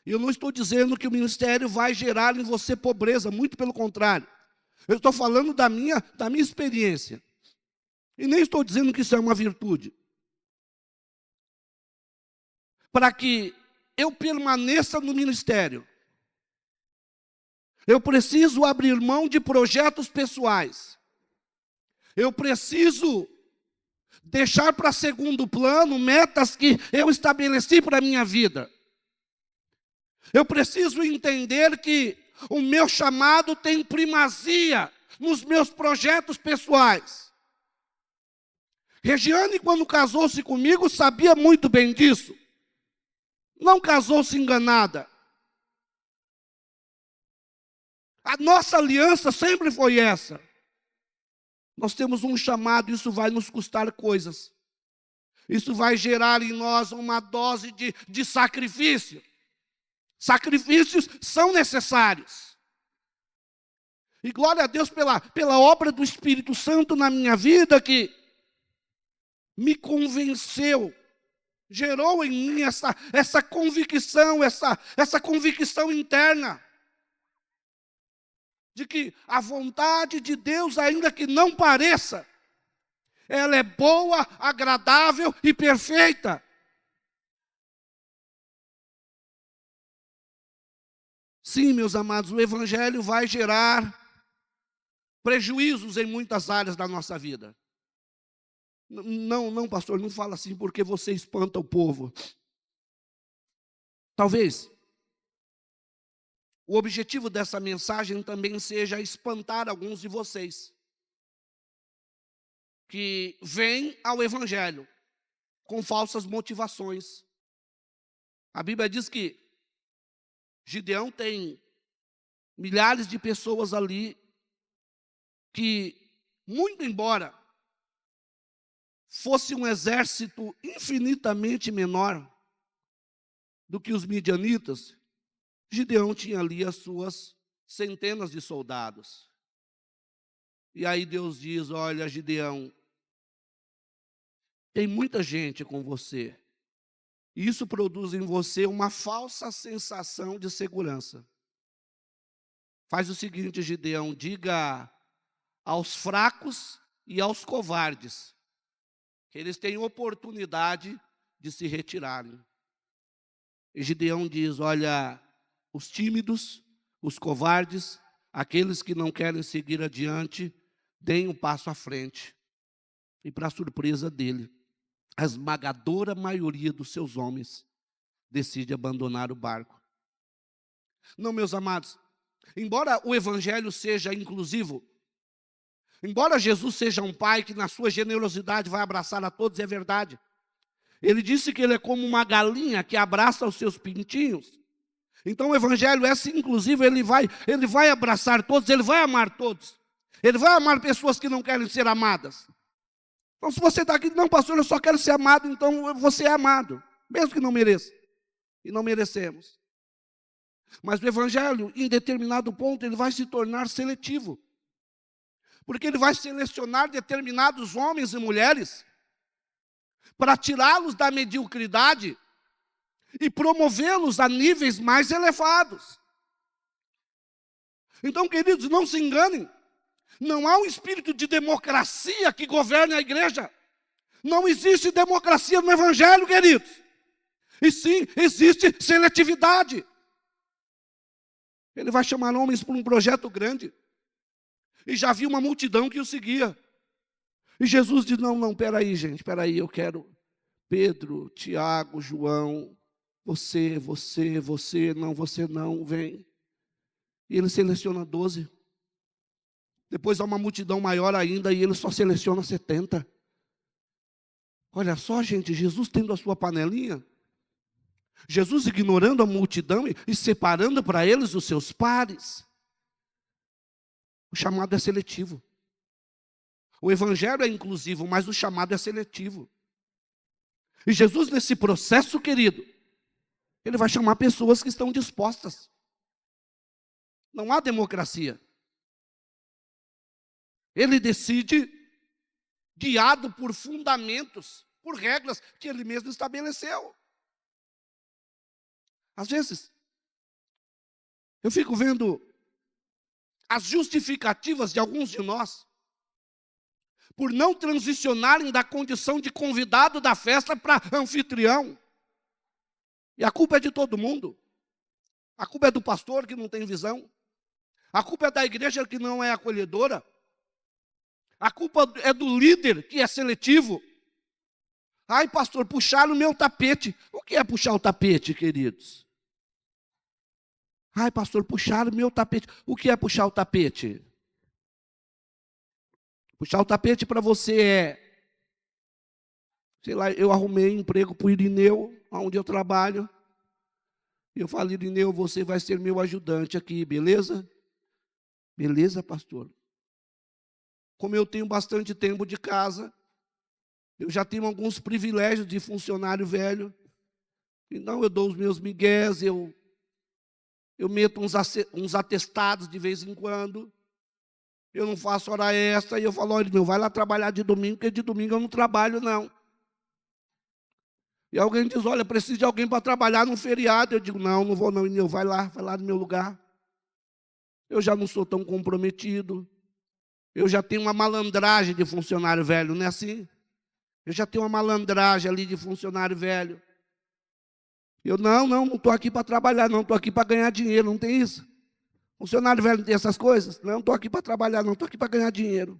eu não estou dizendo que o ministério vai gerar em você pobreza, muito pelo contrário. Eu estou falando da minha experiência. E nem estou dizendo que isso é uma virtude. Para que eu permaneça no ministério, eu preciso abrir mão de projetos pessoais. Eu preciso deixar para segundo plano metas que eu estabeleci para a minha vida. Eu preciso entender que o meu chamado tem primazia nos meus projetos pessoais. Regiane, quando casou-se comigo, sabia muito bem disso. Não casou-se enganada. A nossa aliança sempre foi essa. Nós temos um chamado, isso vai nos custar coisas. Isso vai gerar em nós uma dose de sacrifício. Sacrifícios são necessários. E glória a Deus pela obra do Espírito Santo na minha vida, que me convenceu, gerou em mim essa convicção, essa convicção interna, de que a vontade de Deus, ainda que não pareça, ela é boa, agradável e perfeita. Sim, meus amados, o Evangelho vai gerar prejuízos em muitas áreas da nossa vida. Não, pastor, não fala assim porque você espanta o povo. Talvez o objetivo dessa mensagem também seja espantar alguns de vocês que vêm ao Evangelho com falsas motivações. A Bíblia diz que Gideão tem milhares de pessoas ali que, muito embora fosse um exército infinitamente menor do que os midianitas, Gideão tinha ali as suas centenas de soldados. E aí Deus diz: olha, Gideão, tem muita gente com você. E isso produz em você uma falsa sensação de segurança. Faz o seguinte, Gideão, diga aos fracos e aos covardes que eles têm oportunidade de se retirarem. E Gideão diz: olha, os tímidos, os covardes, aqueles que não querem seguir adiante, deem um passo à frente. E para surpresa dele, a esmagadora maioria dos seus homens decide abandonar o barco. Não, meus amados, embora o Evangelho seja inclusivo, embora Jesus seja um pai que na sua generosidade vai abraçar a todos, é verdade. Ele disse que ele é como uma galinha que abraça os seus pintinhos. Então o Evangelho é assim, inclusive, ele vai abraçar todos, ele vai amar todos. Ele vai amar pessoas que não querem ser amadas. Então se você está aqui, não, pastor, eu só quero ser amado, então você é amado, mesmo que não mereça. E não merecemos. Mas o Evangelho, em determinado ponto, ele vai se tornar seletivo. Porque ele vai selecionar determinados homens e mulheres para tirá-los da mediocridade e promovê-los a níveis mais elevados. Então, queridos, não se enganem. Não há um espírito de democracia que governe a igreja. Não existe democracia no Evangelho, queridos. E sim, existe seletividade. Ele vai chamar homens para um projeto grande. E já havia uma multidão que o seguia. E Jesus diz: não, peraí, gente, peraí, eu quero Pedro, Tiago, João, você não, vem. E ele seleciona 12. Depois há uma multidão maior ainda e ele só seleciona 70. Olha só, gente, Jesus tendo a sua panelinha, Jesus ignorando a multidão e separando para eles os seus pares. O chamado é seletivo. O Evangelho é inclusivo, mas o chamado é seletivo. E Jesus, nesse processo, querido, ele vai chamar pessoas que estão dispostas. Não há democracia. Ele decide guiado por fundamentos, por regras que ele mesmo estabeleceu. Às vezes, eu fico vendo as justificativas de alguns de nós por não transicionarem da condição de convidado da festa para anfitrião. E a culpa é de todo mundo. A culpa é do pastor que não tem visão. A culpa é da igreja que não é acolhedora. A culpa é do líder que é seletivo. Ai, pastor, puxaram o meu tapete. O que é puxar o tapete, queridos? Ai, pastor, puxaram o meu tapete. O que é puxar o tapete? Puxar o tapete para você é, sei lá, eu arrumei emprego para o Irineu, onde eu trabalho. Eu falo, Irineu, você vai ser meu ajudante aqui, beleza? Beleza, pastor. Como eu tenho bastante tempo de casa, eu já tenho alguns privilégios de funcionário velho. Então eu dou os meus migués, eu meto uns atestados de vez em quando. Eu não faço hora extra. E eu falo, olha, meu, vai lá trabalhar de domingo, porque de domingo eu não trabalho, não. E alguém diz, olha, preciso de alguém para trabalhar num feriado. Eu digo, não, não vou não, Ineu, vai lá no meu lugar. Eu já não sou tão comprometido. Eu já tenho uma malandragem de funcionário velho, não é assim? Eu já tenho uma malandragem ali de funcionário velho. Eu, não estou aqui para trabalhar, não, estou aqui para ganhar dinheiro, não tem isso? Funcionário velho não tem essas coisas? Não estou aqui para trabalhar, não, estou aqui para ganhar dinheiro.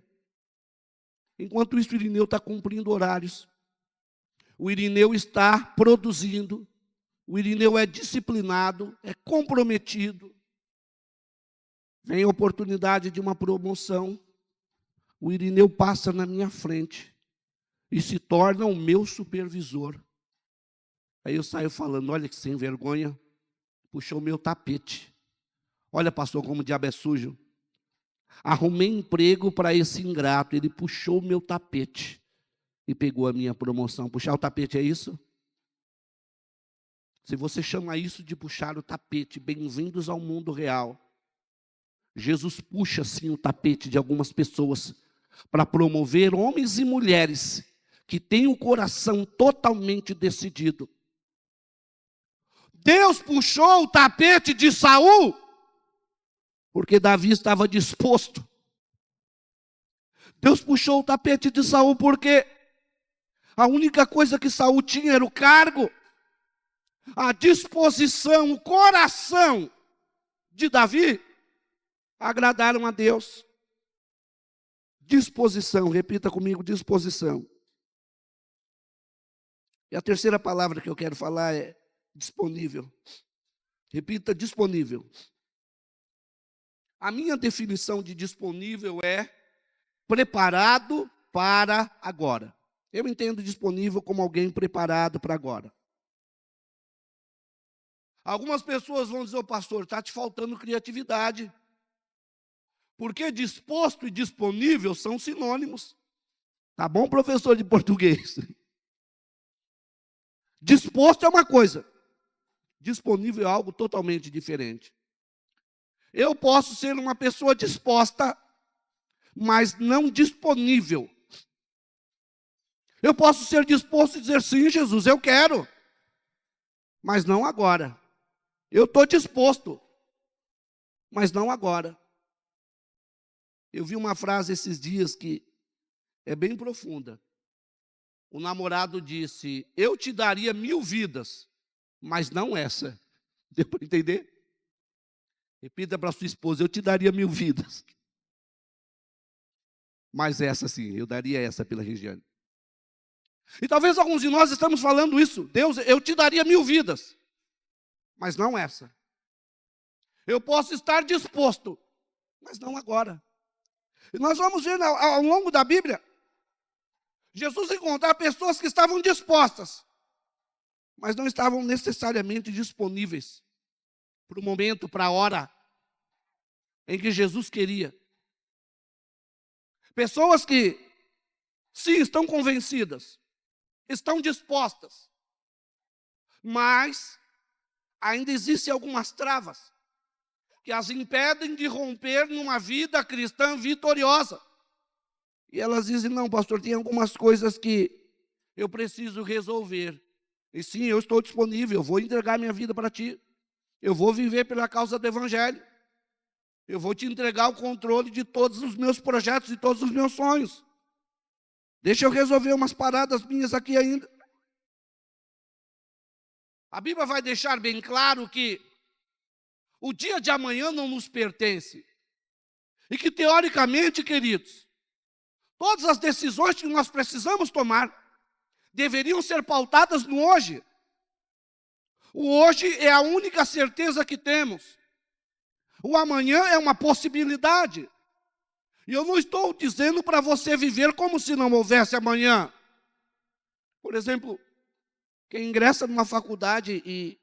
Enquanto isso, o Irineu está cumprindo horários. O Irineu está produzindo. O Irineu é disciplinado, é comprometido. Vem a oportunidade de uma promoção. O Irineu passa na minha frente e se torna o meu supervisor. Aí eu saio falando, olha que sem vergonha, puxou o meu tapete. Olha, pastor, como o diabo é sujo. Arrumei emprego para esse ingrato, ele puxou o meu tapete e pegou a minha promoção. Puxar o tapete é isso? Se você chama isso de puxar o tapete, bem-vindos ao mundo real. Jesus puxa sim o tapete de algumas pessoas para promover homens e mulheres que têm o coração totalmente decidido. Deus puxou o tapete de Saul porque Davi estava disposto. Deus puxou o tapete de Saul porque a única coisa que Saul tinha era o cargo, a disposição, o coração de Davi agradaram a Deus. Disposição, repita comigo, disposição. E a terceira palavra que eu quero falar é disponível. Repita, disponível. A minha definição de disponível é preparado para agora. Eu entendo disponível como alguém preparado para agora. Algumas pessoas vão dizer, ô pastor, está te faltando criatividade. Porque disposto e disponível são sinônimos. Tá bom, professor de português? Disposto é uma coisa. Disponível é algo totalmente diferente. Eu posso ser uma pessoa disposta, mas não disponível. Eu posso ser disposto e dizer, sim, Jesus, eu quero. Mas não agora. Eu estou disposto, mas não agora. Eu vi uma frase esses dias que é bem profunda. O namorado disse, eu te daria 1000 vidas, mas não essa. Deu para entender? Repita para sua esposa, eu te daria 1000 vidas. Mas essa sim, eu daria essa pela Regiane. E talvez alguns de nós estamos falando isso. Deus, eu te daria 1000 vidas, mas não essa. Eu posso estar disposto, mas não agora. E nós vamos ver ao longo da Bíblia, Jesus encontrar pessoas que estavam dispostas, mas não estavam necessariamente disponíveis para o momento, para a hora em que Jesus queria. Pessoas que, sim, estão convencidas, estão dispostas, mas ainda existem algumas travas que as impedem de romper numa vida cristã vitoriosa. E elas dizem, não, pastor, tem algumas coisas que eu preciso resolver. E sim, eu estou disponível, eu vou entregar minha vida para ti. Eu vou viver pela causa do Evangelho. Eu vou te entregar o controle de todos os meus projetos e todos os meus sonhos. Deixa eu resolver umas paradas minhas aqui ainda. A Bíblia vai deixar bem claro que o dia de amanhã não nos pertence. E que, teoricamente, queridos, todas as decisões que nós precisamos tomar deveriam ser pautadas no hoje. O hoje é a única certeza que temos. O amanhã é uma possibilidade. E eu não estou dizendo para você viver como se não houvesse amanhã. Por exemplo, quem ingressa numa faculdade e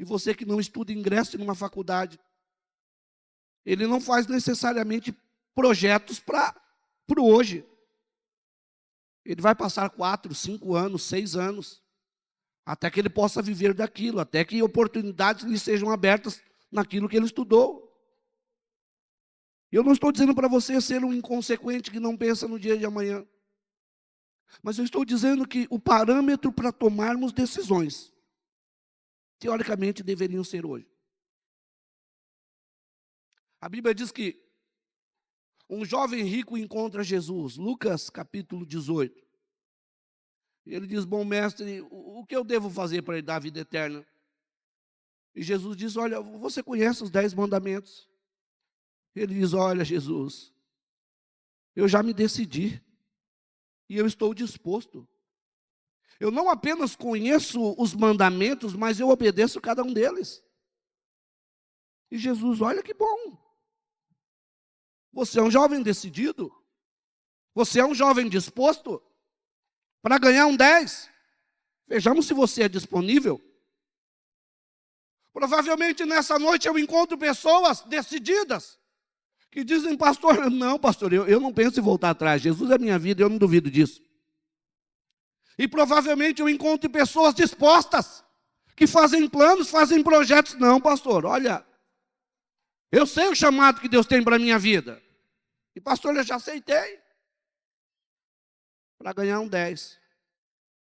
você que não estuda, ingressa numa faculdade, ele não faz necessariamente projetos para o hoje. Ele vai passar 4, 5 anos, 6 anos, até que ele possa viver daquilo, até que oportunidades lhe sejam abertas naquilo que ele estudou. Eu não estou dizendo para você ser um inconsequente que não pensa no dia de amanhã. Mas eu estou dizendo que o parâmetro para tomarmos decisões, teoricamente, deveriam ser hoje. A Bíblia diz que um jovem rico encontra Jesus, Lucas capítulo 18. Ele diz, bom mestre, o que eu devo fazer para dar a vida eterna? E Jesus diz, olha, você conhece os 10 mandamentos? Ele diz, olha, Jesus, eu já me decidi e eu estou disposto. Eu não apenas conheço os mandamentos, mas eu obedeço cada um deles. E Jesus, olha que bom. Você é um jovem decidido? Você é um jovem disposto para ganhar um 10? Vejamos se você é disponível. Provavelmente nessa noite eu encontro pessoas decididas que dizem, pastor, não, pastor, eu não penso em voltar atrás. Jesus é minha vida, eu não duvido disso. E provavelmente eu encontro pessoas dispostas, que fazem planos, fazem projetos. Não, pastor, olha, eu sei o chamado que Deus tem para a minha vida. E pastor, eu já aceitei. Para ganhar um 10.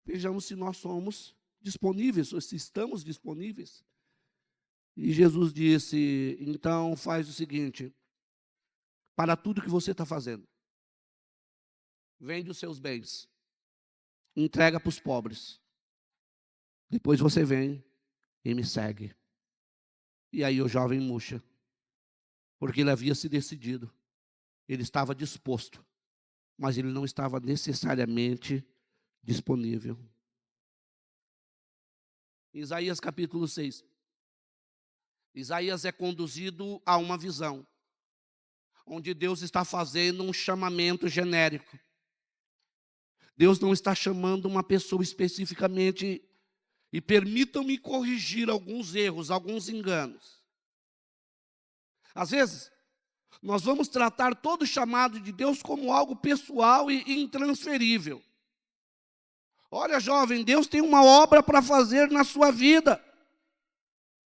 Vejamos se nós somos disponíveis, ou se estamos disponíveis. E Jesus disse, então faz o seguinte, para tudo que você está fazendo, vende os seus bens, entrega para os pobres, depois você vem e me segue. E aí o jovem murcha, porque ele havia se decidido, ele estava disposto, mas ele não estava necessariamente disponível. Isaías capítulo 6. Isaías é conduzido a uma visão, onde Deus está fazendo um chamamento genérico. Deus não está chamando uma pessoa especificamente, e permitam-me corrigir alguns erros, alguns enganos. Às vezes, nós vamos tratar todo o chamado de Deus como algo pessoal e intransferível. Olha, jovem, Deus tem uma obra para fazer na sua vida.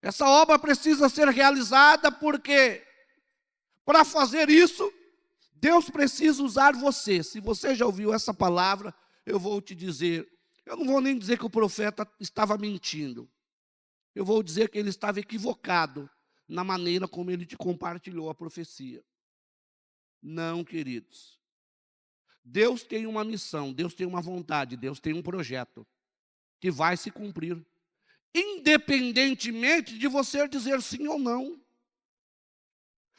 Essa obra precisa ser realizada porque, para fazer isso, Deus precisa usar você. Se você já ouviu essa palavra, eu vou te dizer, eu não vou nem dizer que o profeta estava mentindo. Eu vou dizer que ele estava equivocado na maneira como ele te compartilhou a profecia. Não, queridos. Deus tem uma missão, Deus tem uma vontade, Deus tem um projeto que vai se cumprir, independentemente de você dizer sim ou não.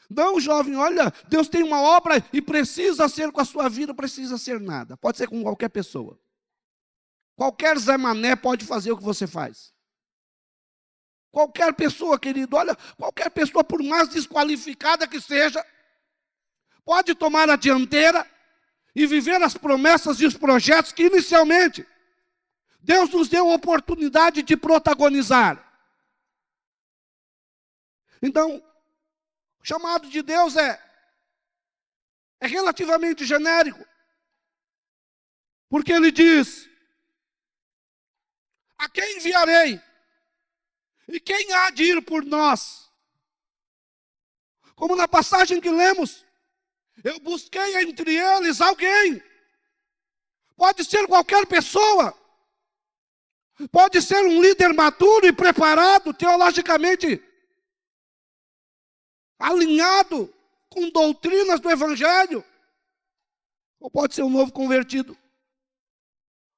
Não, jovem, olha, Deus tem uma obra e precisa ser com a sua vida, precisa ser nada. Pode ser com qualquer pessoa. Qualquer Zé Mané pode fazer o que você faz. Qualquer pessoa, querido, olha, qualquer pessoa, por mais desqualificada que seja, pode tomar a dianteira e viver as promessas e os projetos que inicialmente Deus nos deu a oportunidade de protagonizar. Então, o chamado de Deus é relativamente genérico. Porque ele diz, a quem enviarei? E quem há de ir por nós? Como na passagem que lemos, eu busquei entre eles alguém. Pode ser qualquer pessoa. Pode ser um líder maduro e preparado, teologicamente alinhado com doutrinas do Evangelho. Ou pode ser um novo convertido.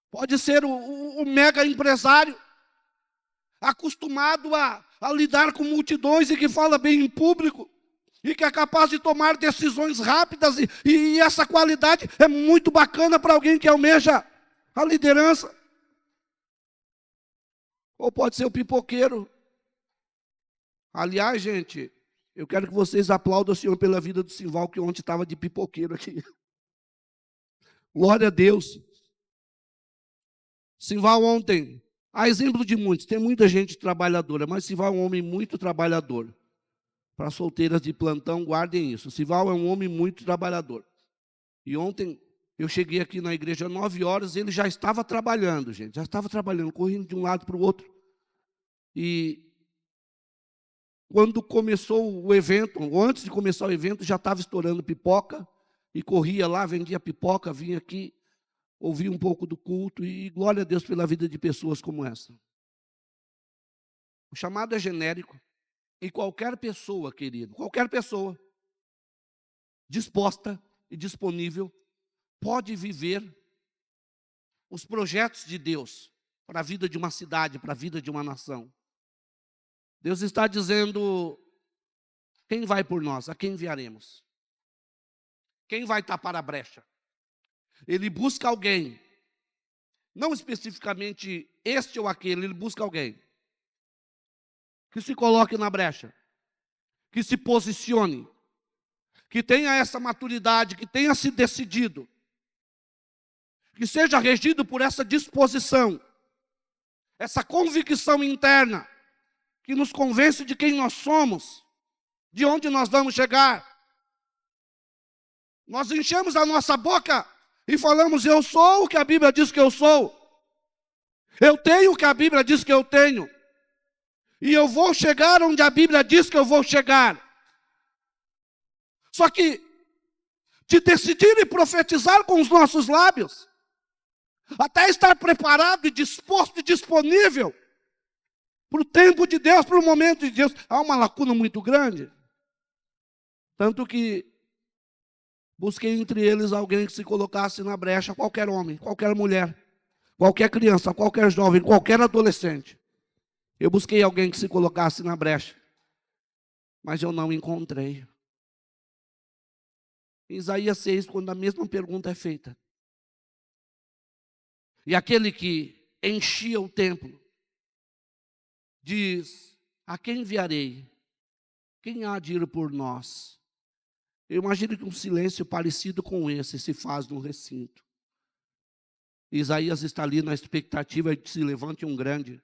Pode ser o mega empresário, acostumado a lidar com multidões e que fala bem em público, e que é capaz de tomar decisões rápidas, e essa qualidade é muito bacana para alguém que almeja a liderança. Ou pode ser o pipoqueiro. Aliás, gente, eu quero que vocês aplaudam o Senhor pela vida do Simval, que ontem estava de pipoqueiro aqui. Glória a Deus. Simval ontem, a exemplo de muitos, tem muita gente trabalhadora, mas Simval é um homem muito trabalhador. Para solteiras de plantão, guardem isso. Simval é um homem muito trabalhador. E ontem eu cheguei aqui na igreja às 9 horas, ele já estava trabalhando, gente. Já estava trabalhando, correndo de um lado para o outro. E quando começou o evento, ou antes de começar o evento, já estava estourando pipoca. E corria lá, vendia pipoca, vinha aqui, ouvia um pouco do culto. E glória a Deus pela vida de pessoas como essa. O chamado é genérico. E qualquer pessoa, querido, qualquer pessoa disposta e disponível pode viver os projetos de Deus para a vida de uma cidade, para a vida de uma nação. Deus está dizendo: quem vai por nós? A quem enviaremos? Quem vai tapar a brecha? Ele busca alguém, não especificamente este ou aquele, ele busca alguém que se coloque na brecha, que se posicione, que tenha essa maturidade, que tenha se decidido, que seja regido por essa disposição, essa convicção interna, que nos convence de quem nós somos, de onde nós vamos chegar. Nós enchemos a nossa boca e falamos: eu sou o que a Bíblia diz que eu sou, eu tenho o que a Bíblia diz que eu tenho, e eu vou chegar onde a Bíblia diz que eu vou chegar. Só que, de decidir e profetizar com os nossos lábios, até estar preparado e disposto e disponível para o tempo de Deus, para o momento de Deus, há uma lacuna muito grande. Tanto que busquei entre eles alguém que se colocasse na brecha, qualquer homem, qualquer mulher, qualquer criança, qualquer jovem, qualquer adolescente. Eu busquei alguém que se colocasse na brecha, mas eu não encontrei. Em Isaías 6, quando a mesma pergunta é feita, e aquele que enchia o templo diz: a quem enviarei? Quem há de ir por nós? Eu imagino que um silêncio parecido com esse se faz no recinto. Isaías está ali na expectativa de que se levante um grande.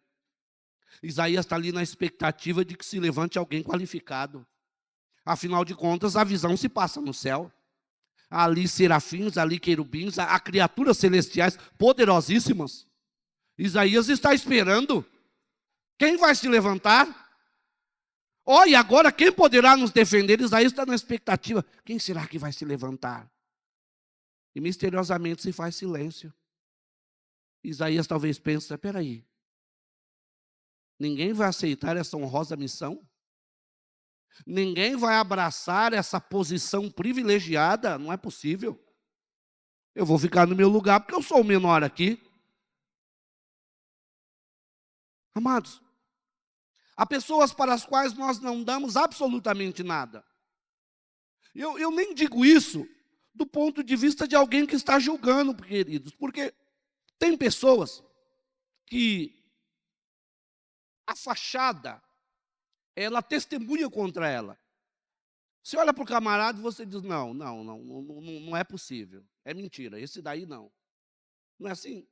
Isaías está ali na expectativa de que se levante alguém qualificado. Afinal de contas, a visão se passa no céu. Há ali serafins, ali querubins, há criaturas celestiais poderosíssimas. Isaías está esperando. Quem vai se levantar? E agora quem poderá nos defender? Isaías está na expectativa. Quem será que vai se levantar? E misteriosamente se faz silêncio. Isaías talvez pense: espera aí, ninguém vai aceitar essa honrosa missão? Ninguém vai abraçar essa posição privilegiada? Não é possível. Eu vou ficar no meu lugar porque eu sou o menor aqui. Amados, há pessoas para as quais nós não damos absolutamente nada. Eu nem digo isso do ponto de vista de alguém que está julgando, queridos, porque tem pessoas que a fachada, ela testemunha contra ela. Você olha para o camarada e você diz: não é possível, é mentira, esse daí não. Não é assim?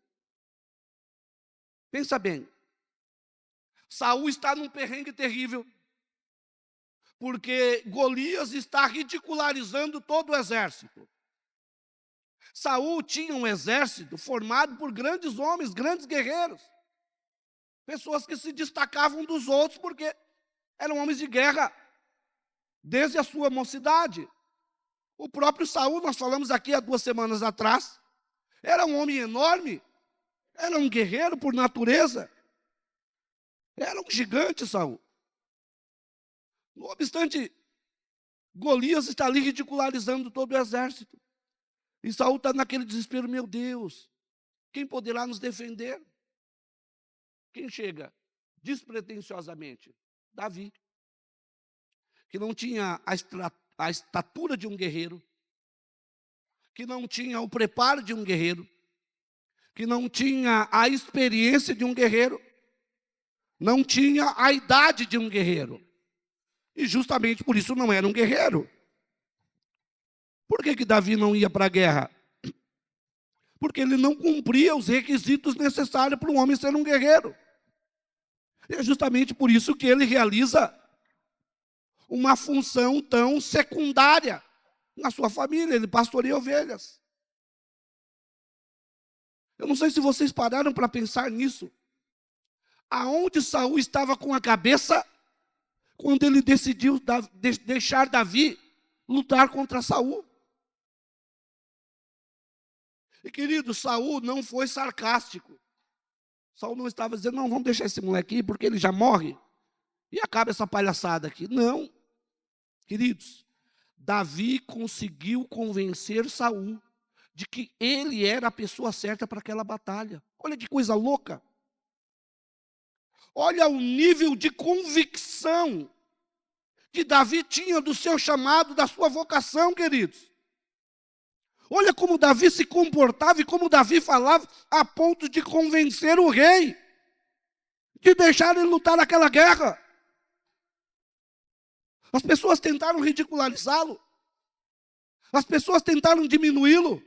Pensa bem, Saul está num perrengue terrível, porque Golias está ridicularizando todo o exército. Saul tinha um exército formado por grandes homens, grandes guerreiros, pessoas que se destacavam dos outros porque eram homens de guerra. desde a sua mocidade. O próprio Saul, nós falamos aqui há 2 semanas atrás, era um homem enorme, era um guerreiro por natureza, era um gigante, Saul. Não obstante, Golias está ali ridicularizando todo o exército. E Saul está naquele desespero, meu Deus, quem poderá nos defender? Quem chega despretensiosamente? Davi, que não tinha a estatura de um guerreiro, que não tinha o preparo de um guerreiro, que não tinha a experiência de um guerreiro, não tinha a idade de um guerreiro. E justamente por isso não era um guerreiro. Por que Davi não ia para a guerra? Porque ele não cumpria os requisitos necessários para um homem ser um guerreiro. E é justamente por isso que ele realiza uma função tão secundária na sua família. Ele pastoreia ovelhas. Eu não sei se vocês pararam para pensar nisso. Aonde Saul estava com a cabeça quando ele decidiu deixar Davi lutar contra Saul. E querido, Saul não foi sarcástico. Saul não estava dizendo, não, vamos deixar esse moleque aí, porque ele já morre. E acaba essa palhaçada aqui. Não. Queridos, Davi conseguiu convencer Saul de que ele era a pessoa certa para aquela batalha. Olha que coisa louca. Olha o nível de convicção que Davi tinha do seu chamado, da sua vocação, queridos. Olha como Davi se comportava e como Davi falava a ponto de convencer o rei de deixar ele lutar aquela guerra. As pessoas tentaram ridicularizá-lo. As pessoas tentaram diminuí-lo.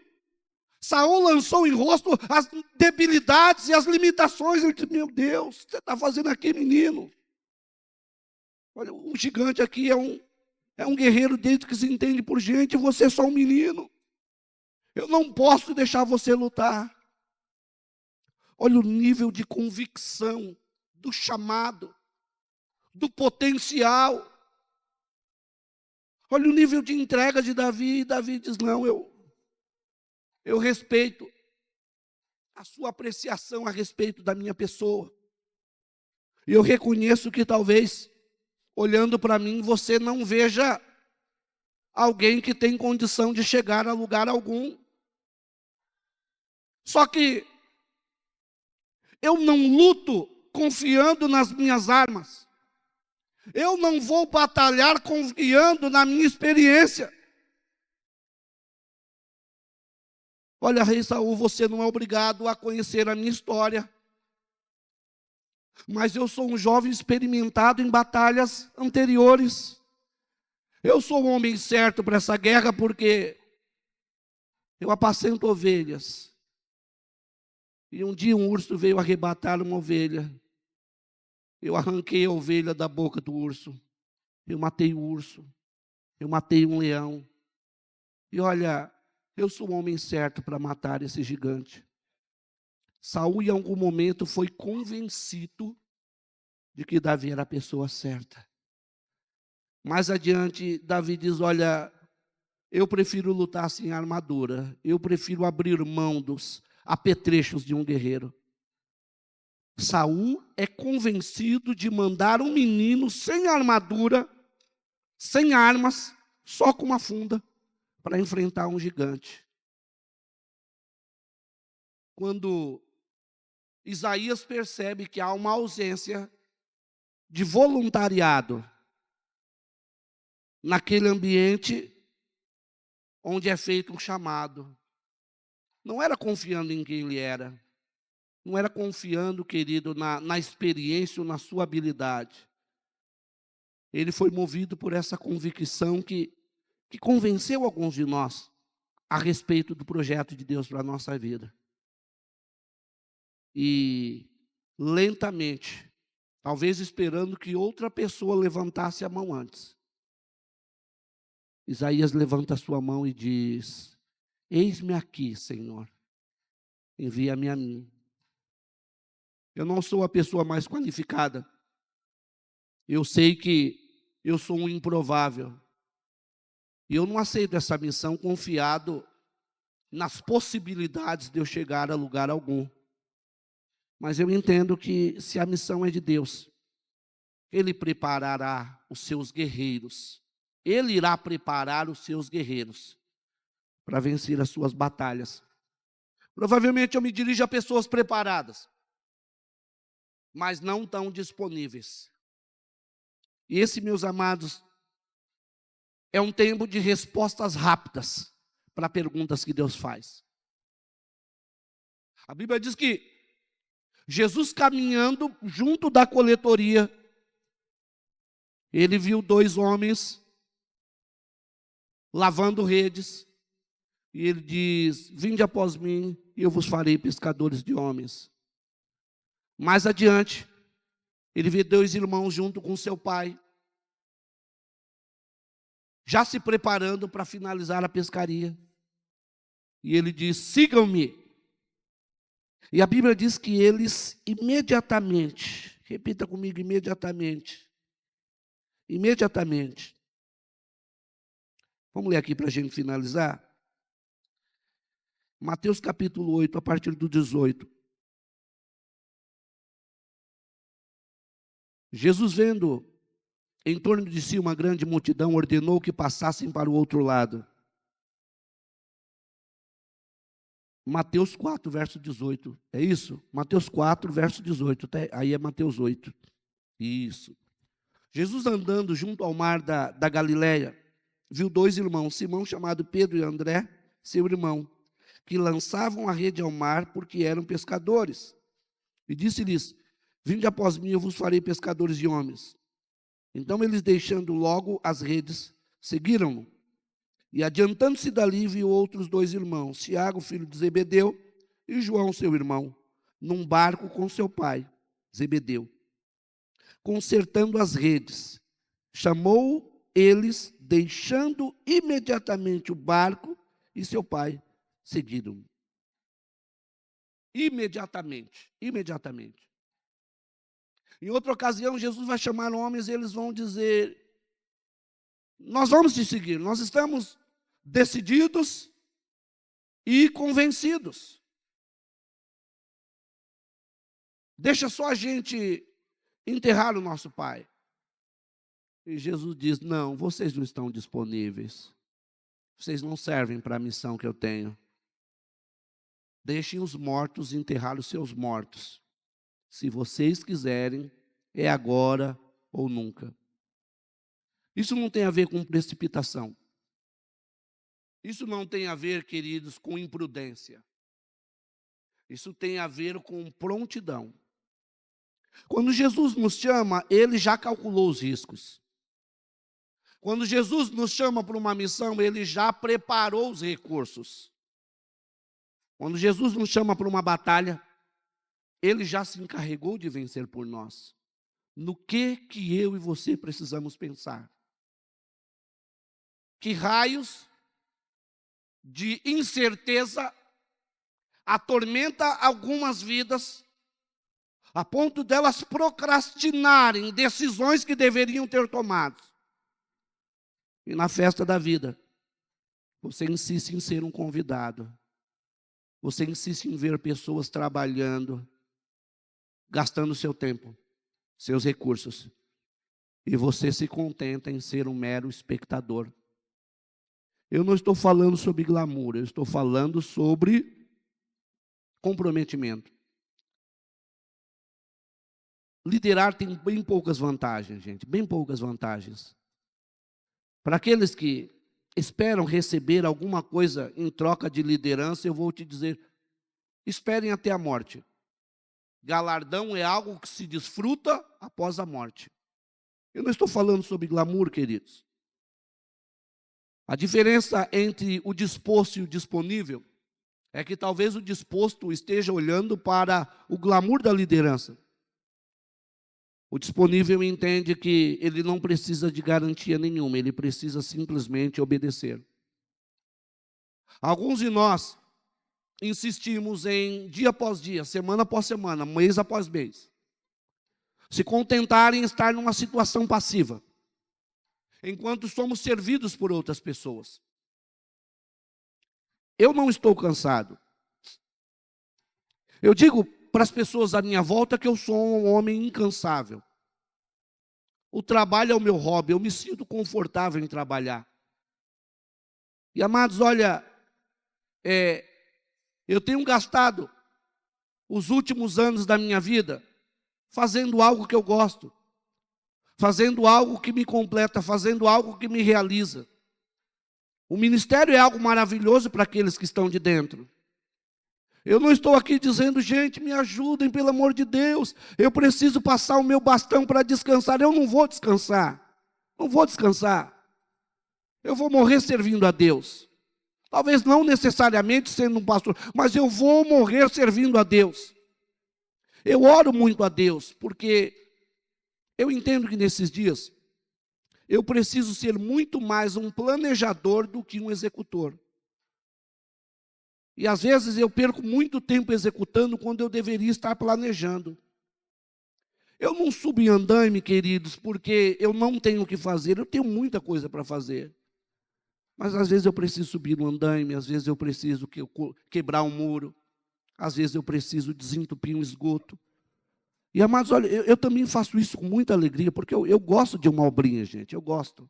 Saul lançou em rosto as debilidades e as limitações. Ele disse, meu Deus, o que você está fazendo aqui, menino? Olha, o gigante aqui é um guerreiro desde que se entende por gente, e você é só um menino. Eu não posso deixar você lutar. Olha o nível de convicção, do chamado, do potencial. Olha o nível de entrega de Davi. E Davi diz, não, eu respeito a sua apreciação a respeito da minha pessoa. E eu reconheço que talvez, olhando para mim, você não veja alguém que tem condição de chegar a lugar algum. Só que eu não luto confiando nas minhas armas. Eu não vou batalhar confiando na minha experiência. Olha, rei Saul, você não é obrigado a conhecer a minha história. Mas eu sou um jovem experimentado em batalhas anteriores. Eu sou o homem certo para essa guerra porque eu apacento ovelhas. E um dia um urso veio arrebatar uma ovelha. Eu arranquei a ovelha da boca do urso. Eu matei o urso. Eu matei um leão. E olha, eu sou o homem certo para matar esse gigante. Saul, em algum momento, foi convencido de que Davi era a pessoa certa. Mais adiante, Davi diz, olha, eu prefiro lutar sem armadura. Eu prefiro abrir mão dos apetrechos de um guerreiro. Saul é convencido de mandar um menino sem armadura, sem armas, só com uma funda, para enfrentar um gigante. Quando Isaías percebe que há uma ausência de voluntariado naquele ambiente onde é feito um chamado, não era confiando em quem ele era, não era confiando, querido, na experiência ou na sua habilidade. Ele foi movido por essa convicção que convenceu alguns de nós a respeito do projeto de Deus para a nossa vida. E lentamente, talvez esperando que outra pessoa levantasse a mão antes, Isaías levanta a sua mão e diz, eis-me aqui, Senhor, envia-me a mim. Eu não sou a pessoa mais qualificada. Eu sei que eu sou um improvável. E eu não aceito essa missão confiado nas possibilidades de eu chegar a lugar algum. Mas eu entendo que se a missão é de Deus, Ele preparará os seus guerreiros. Ele irá preparar os seus guerreiros para vencer as suas batalhas. Provavelmente eu me dirijo a pessoas preparadas, mas não tão disponíveis. E esse, meus amados, é um tempo de respostas rápidas para perguntas que Deus faz. A Bíblia diz que Jesus caminhando junto da coletoria, ele viu 2 homens lavando redes, e ele diz: vinde após mim, e eu vos farei pescadores de homens. Mais adiante, ele vê 2 irmãos junto com seu pai, já se preparando para finalizar a pescaria. E ele diz: sigam-me. E a Bíblia diz que eles imediatamente, repita comigo, imediatamente. Imediatamente. Vamos ler aqui para a gente finalizar? Mateus capítulo 8, a partir do 18. Jesus, vendo em torno de si uma grande multidão, ordenou que passassem para o outro lado. Mateus 4, verso 18. É isso? Mateus 4, verso 18. Aí é Mateus 8. Isso. Jesus, andando junto ao mar da Galileia, viu 2 irmãos, Simão, chamado Pedro, e André, seu irmão, que lançavam a rede ao mar porque eram pescadores. E disse-lhes: vinde após mim, eu vos farei pescadores de homens. Então eles, deixando logo as redes, seguiram-no. E adiantando-se dali, viu outros 2 irmãos, Tiago, filho de Zebedeu, e João, seu irmão, num barco com seu pai, Zebedeu, consertando as redes. Chamou eles, deixando imediatamente o barco, e seu pai seguiram. Imediatamente. Em outra ocasião, Jesus vai chamar homens e eles vão dizer: nós vamos te seguir, nós estamos decididos e convencidos. Deixa só a gente enterrar o nosso pai. E Jesus diz: não, vocês não estão disponíveis. Vocês não servem para a missão que eu tenho. Deixem os mortos enterrar os seus mortos. Se vocês quiserem, é agora ou nunca. Isso não tem a ver com precipitação. Isso não tem a ver, queridos, com imprudência. Isso tem a ver com prontidão. Quando Jesus nos chama, Ele já calculou os riscos. Quando Jesus nos chama para uma missão, Ele já preparou os recursos. Quando Jesus nos chama para uma batalha, Ele já se encarregou de vencer por nós. No que eu e você precisamos pensar? Que raios de incerteza atormenta algumas vidas, a ponto delas procrastinarem decisões que deveriam ter tomado. E na festa da vida, você insiste em ser um convidado. Você insiste em ver pessoas trabalhando, gastando seu tempo, seus recursos. E você se contenta em ser um mero espectador. Eu não estou falando sobre glamour, eu estou falando sobre comprometimento. Liderar tem bem poucas vantagens, gente, bem poucas vantagens. Para aqueles que esperam receber alguma coisa em troca de liderança, eu vou te dizer: esperem até a morte. Galardão é algo que se desfruta após a morte. Eu não estou falando sobre glamour, queridos. A diferença entre o disposto e o disponível é que talvez o disposto esteja olhando para o glamour da liderança. O disponível entende que ele não precisa de garantia nenhuma, ele precisa simplesmente obedecer. Alguns de nós insistimos em dia após dia, semana após semana, mês após mês, se contentar em estar numa situação passiva. enquanto somos servidos por outras pessoas. Eu não estou cansado. Eu digo para as pessoas à minha volta que eu sou um homem incansável. O trabalho é o meu hobby, eu me sinto confortável em trabalhar. E amados, olha, eu tenho gastado os últimos anos da minha vida fazendo algo que eu gosto, fazendo algo que me completa, fazendo algo que me realiza. O ministério é algo maravilhoso para aqueles que estão de dentro. Eu não estou aqui dizendo, gente, me ajudem, pelo amor de Deus, eu preciso passar o meu bastão para descansar. Eu não vou descansar, não vou descansar. Eu vou morrer servindo a Deus. Talvez não necessariamente sendo um pastor, mas eu vou morrer servindo a Deus. Eu oro muito a Deus, porque eu entendo que nesses dias eu preciso ser muito mais um planejador do que um executor. E às vezes eu perco muito tempo executando quando eu deveria estar planejando. Eu não subo em andaime, queridos, porque eu não tenho o que fazer, eu tenho muita coisa para fazer. Mas às vezes eu preciso subir no andaime, às vezes eu preciso quebrar um muro, às vezes eu preciso desentupir um esgoto. E amados, olha, eu também faço isso com muita alegria, porque eu gosto de uma obrinha, gente, eu gosto.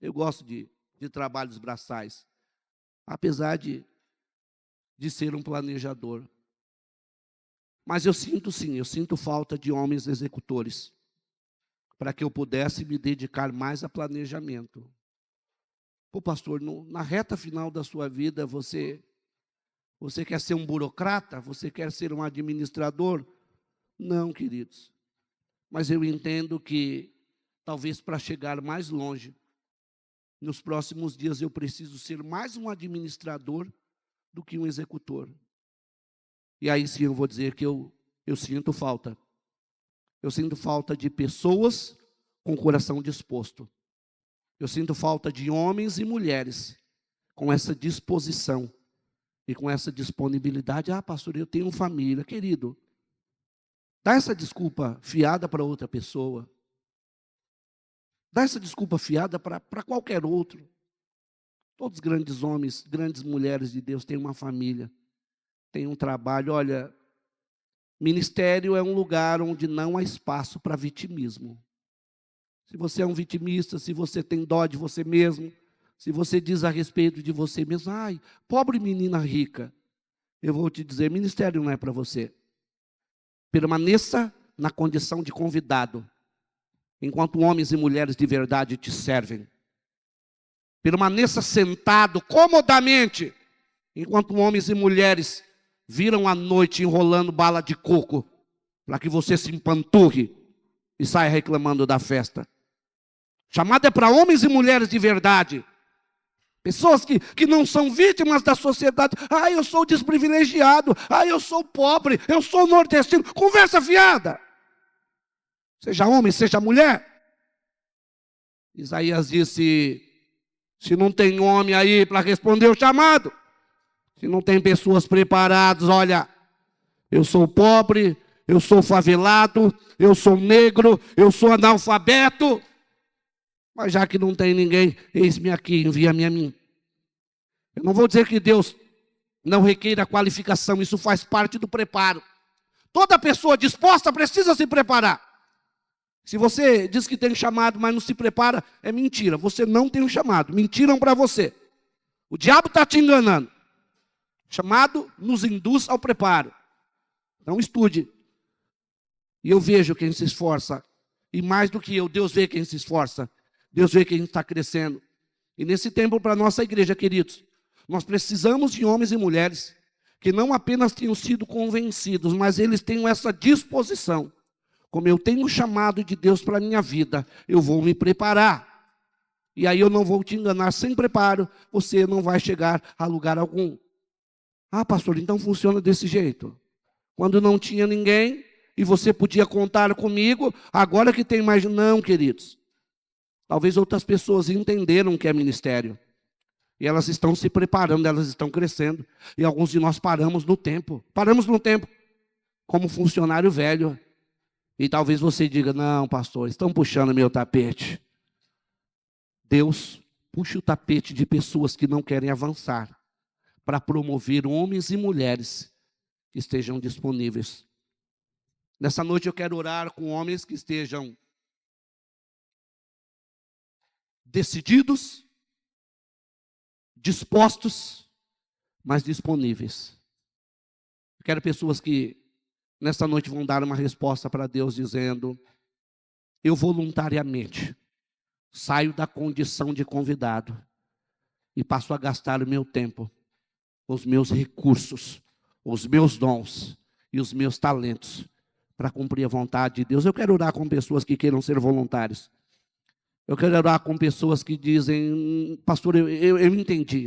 Eu gosto de trabalhos braçais, apesar de ser um planejador. Mas eu sinto sim, eu sinto falta de homens executores, para que eu pudesse me dedicar mais a planejamento. Pô, pastor, na reta final da sua vida, você quer ser um burocrata? Você quer ser um administrador? Não, queridos. Mas eu entendo que, talvez para chegar mais longe, nos próximos dias eu preciso ser mais um administrador do que um executor. E aí sim eu vou dizer que eu sinto falta. Eu sinto falta de pessoas com o coração disposto. Eu sinto falta de homens e mulheres com essa disposição e com essa disponibilidade. Ah, pastor, eu tenho família. Querido, dá essa desculpa fiada para outra pessoa. Dá essa desculpa fiada para qualquer outro. Todos os grandes homens, grandes mulheres de Deus têm uma família, têm um trabalho. Olha, ministério é um lugar onde não há espaço para vitimismo. Se você é um vitimista, se você tem dó de você mesmo, se você diz a respeito de você mesmo, ai, pobre menina rica, eu vou te dizer, ministério não é para você. Permaneça na condição de convidado, enquanto homens e mulheres de verdade te servem. Permaneça sentado comodamente, enquanto homens e mulheres viram à noite enrolando bala de coco, para que você se empanturre e saia reclamando da festa. Chamada é para homens e mulheres de verdade. Pessoas que não são vítimas da sociedade. Ah, eu sou desprivilegiado. Ah, eu sou pobre. Eu sou nordestino. Conversa fiada. Seja homem, seja mulher. Isaías disse, se não tem homem aí para responder o chamado, se não tem pessoas preparadas, olha, eu sou pobre, eu sou favelado, eu sou negro, eu sou analfabeto, mas já que não tem ninguém, eis-me aqui, envia-me a mim. Eu não vou dizer que Deus não requeira qualificação, isso faz parte do preparo. Toda pessoa disposta precisa se preparar. Se você diz que tem chamado, mas não se prepara, é mentira. Você não tem um chamado. Mentiram para você. O diabo está te enganando. Chamado nos induz ao preparo. Então estude. E eu vejo quem se esforça. E mais do que eu, Deus vê quem se esforça. Deus vê quem está crescendo. E nesse tempo, para a nossa igreja, queridos, nós precisamos de homens e mulheres que não apenas tenham sido convencidos, mas eles tenham essa disposição. Como eu tenho um chamado de Deus para a minha vida, eu vou me preparar. E aí eu não vou te enganar, sem preparo, você não vai chegar a lugar algum. Ah, pastor, então funciona desse jeito. Quando não tinha ninguém, e você podia contar comigo, agora que tem mais... Não, queridos. Talvez outras pessoas entenderam o que é ministério. E elas estão se preparando, elas estão crescendo. E alguns de nós paramos no tempo. Paramos no tempo, como funcionário velho. E talvez você diga, não, pastor, estão puxando meu tapete. Deus puxa o tapete de pessoas que não querem avançar para promover homens e mulheres que estejam disponíveis. Nessa noite eu quero orar com homens que estejam decididos, dispostos, mas disponíveis. Eu quero pessoas que nessa noite vão dar uma resposta para Deus dizendo: eu voluntariamente saio da condição de convidado e passo a gastar o meu tempo, os meus recursos, os meus dons e os meus talentos para cumprir a vontade de Deus. Eu quero orar com pessoas que queiram ser voluntários. Eu quero orar com pessoas que dizem: pastor, eu entendi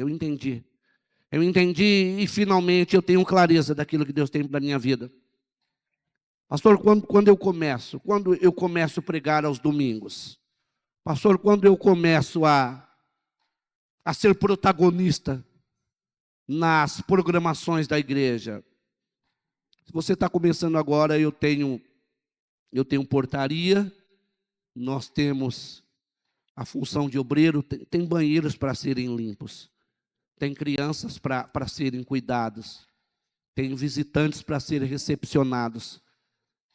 e finalmente eu tenho clareza daquilo que Deus tem para a minha vida. Pastor, quando eu começo a pregar aos domingos, pastor, quando eu começo a ser protagonista nas programações da igreja. Se você está começando agora, eu tenho portaria, nós temos a função de obreiro, tem banheiros para serem limpos, tem crianças para serem cuidados, tem visitantes para serem recepcionados,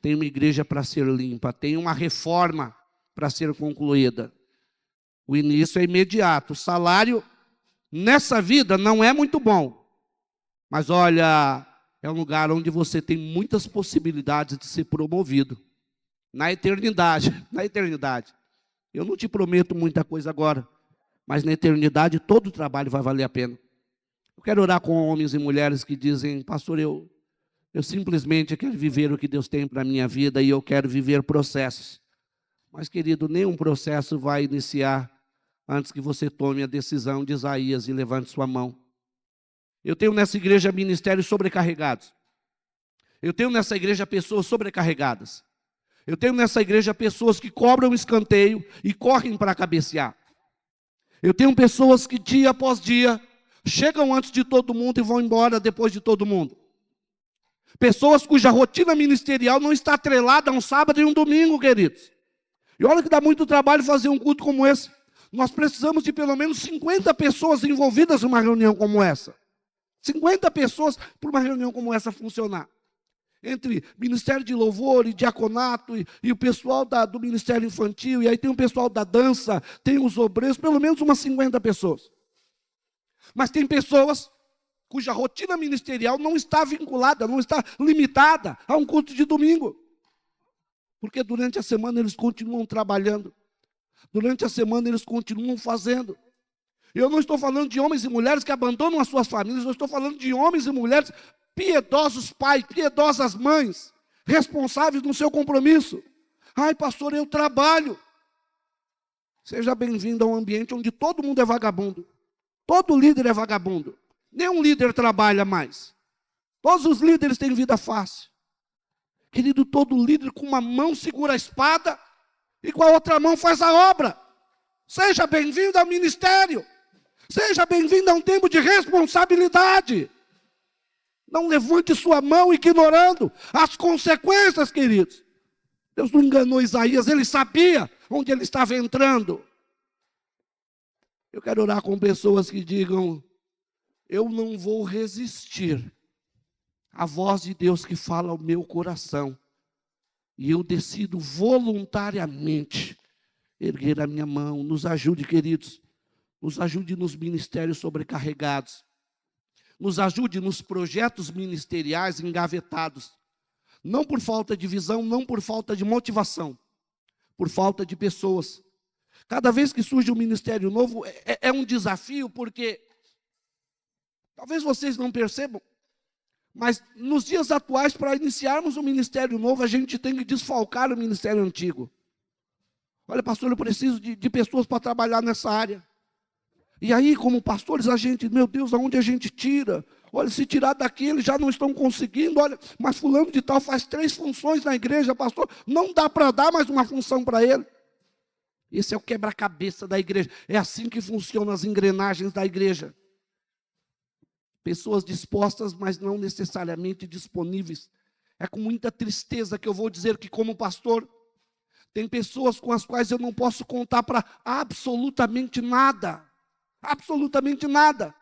tem uma igreja para ser limpa, tem uma reforma para ser concluída. O início é imediato, o salário nessa vida não é muito bom, mas olha, é um lugar onde você tem muitas possibilidades de ser promovido. Na eternidade. Eu não te prometo muita coisa agora, mas na eternidade todo o trabalho vai valer a pena. Eu quero orar com homens e mulheres que dizem: pastor, eu simplesmente quero viver o que Deus tem para a minha vida e eu quero viver processos. Mas, querido, nenhum processo vai iniciar antes que você tome a decisão de Isaías e levante sua mão. Eu tenho nessa igreja ministérios sobrecarregados. Eu tenho nessa igreja pessoas sobrecarregadas. Eu tenho nessa igreja pessoas que cobram escanteio e correm para cabecear. Eu tenho pessoas que dia após dia chegam antes de todo mundo e vão embora depois de todo mundo. Pessoas cuja rotina ministerial não está atrelada a um sábado e um domingo, queridos. E olha que dá muito trabalho fazer um culto como esse. Nós precisamos de pelo menos 50 pessoas envolvidas numa reunião como essa. 50 pessoas para uma reunião como essa funcionar. Entre Ministério de Louvor e Diaconato e o pessoal do Ministério Infantil, e aí tem o pessoal da dança, tem os obreiros, pelo menos umas 50 pessoas. Mas tem pessoas cuja rotina ministerial não está vinculada, não está limitada a um culto de domingo. Porque durante a semana eles continuam trabalhando. Durante a semana eles continuam fazendo. Eu não estou falando de homens e mulheres que abandonam as suas famílias, eu estou falando de homens e mulheres piedosos pais, piedosas mães, responsáveis no seu compromisso. Ai, pastor, eu trabalho. Seja bem-vindo a um ambiente onde todo mundo é vagabundo. Todo líder é vagabundo. Nenhum líder trabalha mais. Todos os líderes têm vida fácil. Querido, todo líder com uma mão segura a espada e com a outra mão faz a obra. Seja bem-vindo ao ministério. Seja bem-vindo a um tempo de responsabilidade. Não levante sua mão ignorando as consequências, queridos. Deus não enganou Isaías, ele sabia onde ele estava entrando. Eu quero orar com pessoas que digam: eu não vou resistir à voz de Deus que fala ao meu coração. E eu decido voluntariamente erguer a minha mão. Nos ajude, queridos. Nos ajude nos ministérios sobrecarregados. Nos ajude nos projetos ministeriais engavetados. Não por falta de visão, não por falta de motivação. Por falta de pessoas. Cada vez que surge um ministério novo, é um desafio, porque talvez vocês não percebam, mas nos dias atuais, para iniciarmos um ministério novo, a gente tem que desfalcar o ministério antigo. Olha, pastor, eu preciso de pessoas para trabalhar nessa área. E aí, como pastores, a gente, meu Deus, aonde a gente tira? Olha, se tirar daqui, eles já não estão conseguindo. Olha, mas fulano de tal faz 3 funções na igreja, pastor. Não dá para dar mais uma função para ele. Esse é o quebra-cabeça da igreja. É assim que funcionam as engrenagens da igreja. Pessoas dispostas, mas não necessariamente disponíveis. É com muita tristeza que eu vou dizer que, como pastor, Tem pessoas com as quais eu não posso contar para absolutamente nada. Absolutamente nada.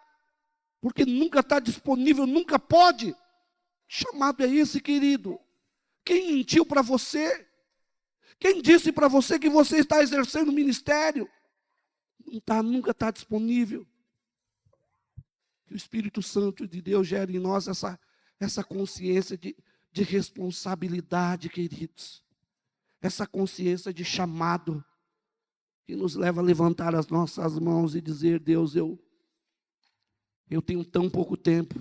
Porque nunca está disponível, nunca pode. Chamado é esse, querido. Quem mentiu para você? Quem disse para você que você está exercendo o ministério? Nunca está disponível. Que o Espírito Santo de Deus gere em nós essa consciência de responsabilidade, queridos. Essa consciência de chamado, que nos leva a levantar as nossas mãos e dizer: Deus, eu tenho tão pouco tempo,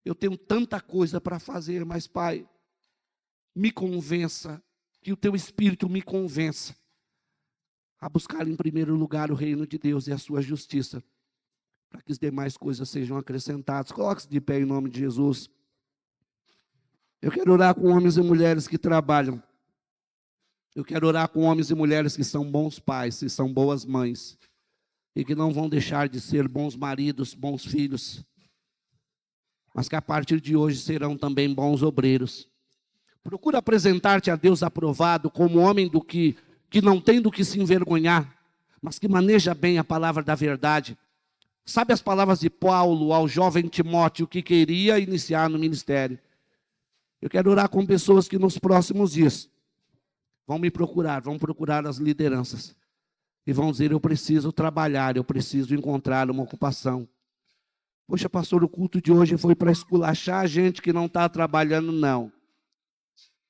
eu tenho tanta coisa para fazer, mas Pai, me convença, que o Teu Espírito me convença a buscar em primeiro lugar o reino de Deus e a sua justiça, para que as demais coisas sejam acrescentadas. Coloque-se de pé em nome de Jesus. Eu quero orar com homens e mulheres que trabalham. Eu quero orar com homens e mulheres que são bons pais, que são boas mães, e que não vão deixar de ser bons maridos, bons filhos, mas que a partir de hoje serão também bons obreiros. Procura apresentar-te a Deus aprovado como homem que não tem do que se envergonhar, mas que maneja bem a palavra da verdade. Sabe as palavras de Paulo ao jovem Timóteo que queria iniciar no ministério? Eu quero orar com pessoas que nos próximos dias vão procurar as lideranças e vão dizer: eu preciso trabalhar, eu preciso encontrar uma ocupação. Poxa, pastor, o culto de hoje foi para esculachar a gente que não está trabalhando, não.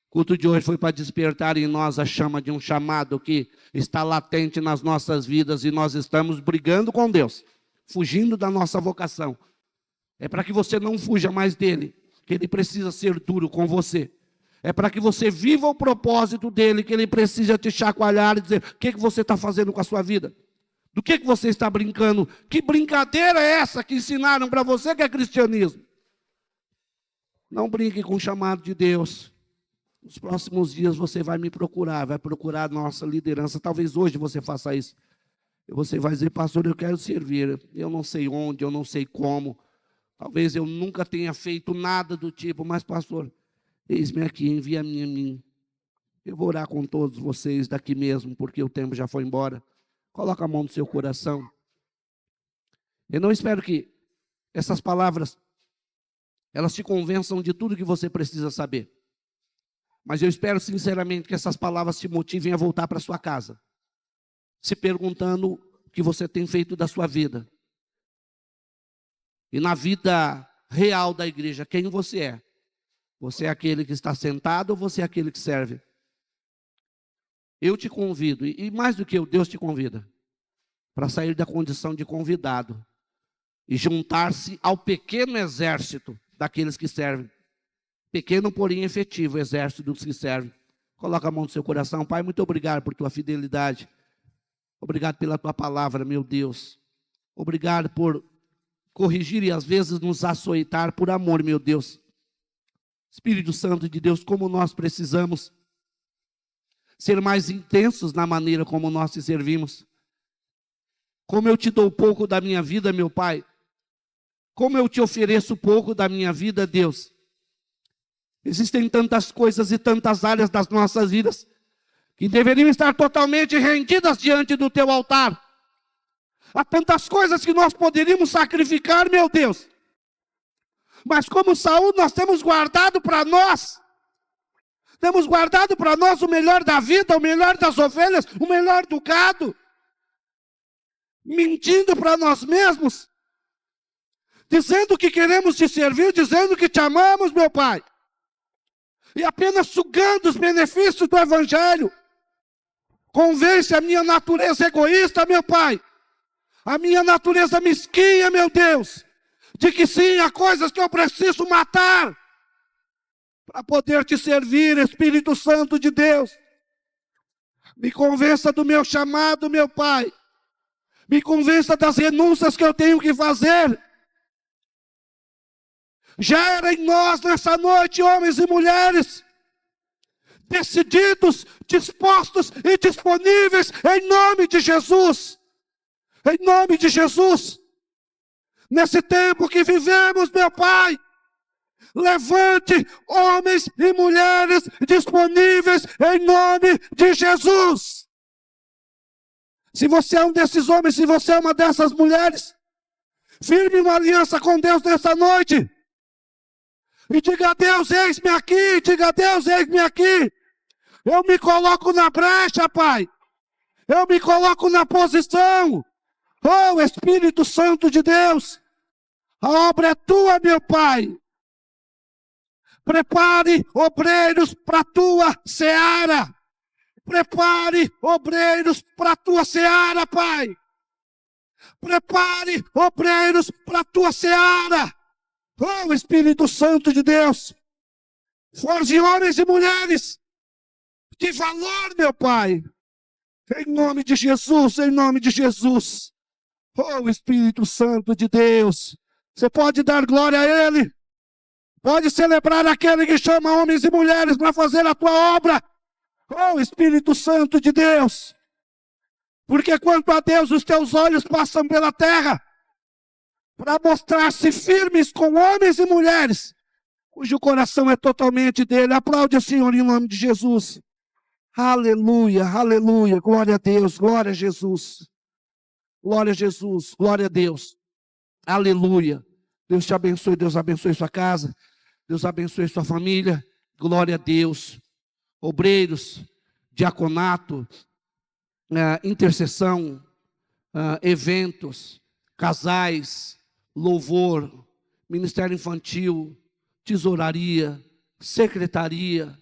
O culto de hoje foi para despertar em nós a chama de um chamado que está latente nas nossas vidas e nós estamos brigando com Deus, fugindo da nossa vocação. É para que você não fuja mais dele, que ele precisa ser duro com você. É para que você viva o propósito dele, que ele precisa te chacoalhar e dizer: o que você está fazendo com a sua vida? Do que você está brincando? Que brincadeira é essa que ensinaram para você que é cristianismo? Não brinque com o chamado de Deus. Nos próximos dias você vai me procurar, vai procurar a nossa liderança. Talvez hoje você faça isso. E você vai dizer: pastor, eu quero servir. Eu não sei onde, eu não sei como. Talvez eu nunca tenha feito nada do tipo, mas pastor, eis-me aqui, envia-me a mim. Eu vou orar com todos vocês daqui mesmo, porque o tempo já foi embora. Coloca a mão no seu coração. Eu não espero que essas palavras, elas te convençam de tudo que você precisa saber. Mas eu espero sinceramente que essas palavras te motivem a voltar para sua casa, se perguntando o que você tem feito da sua vida. E na vida real da igreja, quem você é? Você é aquele que está sentado ou você é aquele que serve? Eu te convido, e mais do que eu, Deus te convida, para sair da condição de convidado e juntar-se ao pequeno exército daqueles que servem. Pequeno, porém efetivo, exército dos que servem. Coloca a mão no seu coração. Pai, muito obrigado por tua fidelidade. Obrigado pela tua palavra, meu Deus. Obrigado por corrigir e às vezes nos açoitar por amor, meu Deus. Espírito Santo de Deus, como nós precisamos ser mais intensos na maneira como nós te servimos. Como eu te dou pouco da minha vida, meu Pai. Como eu te ofereço pouco da minha vida, Deus. Existem tantas coisas e tantas áreas das nossas vidas que deveriam estar totalmente rendidas diante do teu altar. Há tantas coisas que nós poderíamos sacrificar, meu Deus. Mas como Saul, nós temos guardado para nós. Temos guardado para nós o melhor da vida, o melhor das ovelhas, o melhor do gado. Mentindo para nós mesmos. Dizendo que queremos te servir, dizendo que te amamos, meu Pai. E apenas sugando os benefícios do Evangelho. Convence a minha natureza egoísta, meu Pai. A minha natureza mesquinha, meu Deus. De que sim, há coisas que eu preciso matar para poder te servir, Espírito Santo de Deus. Me convença do meu chamado, meu Pai. Me convença das renúncias que eu tenho que fazer. Gera em nós nessa noite, homens e mulheres, decididos, dispostos e disponíveis, em nome de Jesus. Em nome de Jesus. Nesse tempo que vivemos, meu Pai, Levante homens e mulheres disponíveis em nome de Jesus. Se você é um desses homens, se você é uma dessas mulheres, firme uma aliança com Deus nessa noite. E diga a Deus, eis-me aqui. Diga a Deus, eis-me aqui. Eu me coloco na brecha, Pai. Eu me coloco na posição. Oh, Espírito Santo de Deus. A obra é tua, meu Pai. Prepare obreiros para a tua seara. Prepare obreiros para a tua seara, Pai. Prepare obreiros para a tua seara. Oh, Espírito Santo de Deus. Forje homens e mulheres de valor, meu Pai. Em nome de Jesus, em nome de Jesus. Oh, Espírito Santo de Deus. Você pode dar glória a Ele. Pode celebrar aquele que chama homens e mulheres para fazer a tua obra. Oh, Espírito Santo de Deus. Porque quanto a Deus, os teus olhos passam pela terra para mostrar-se firmes com homens e mulheres cujo coração é totalmente dele. Aplaude o Senhor em nome de Jesus. Aleluia, aleluia. Glória a Deus, glória a Jesus. Glória a Jesus, glória a Deus. Aleluia. Deus te abençoe, Deus abençoe sua casa. Deus abençoe sua família. Glória a Deus. Obreiros, diaconato, intercessão, eventos, casais, louvor, ministério infantil, tesouraria, secretaria,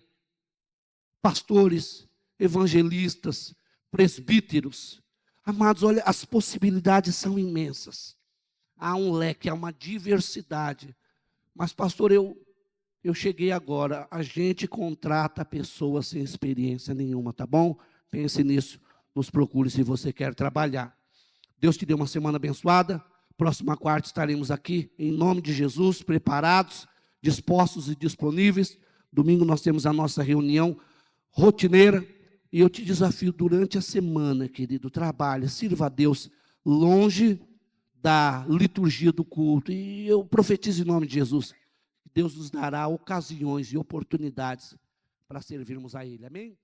pastores, evangelistas, presbíteros. Amados, olha, as possibilidades são imensas. Há um leque, há uma diversidade. Mas, pastor, eu cheguei agora. A gente contrata pessoas sem experiência nenhuma, tá bom? Pense nisso. Nos procure se você quer trabalhar. Deus te dê uma semana abençoada. Próxima quarta estaremos aqui, em nome de Jesus, preparados, dispostos e disponíveis. Domingo nós temos a nossa reunião rotineira. E eu te desafio durante a semana, querido, trabalhe, sirva a Deus longe da liturgia do culto. E eu profetizo em nome de Jesus. Deus nos dará ocasiões e oportunidades para servirmos a Ele. Amém?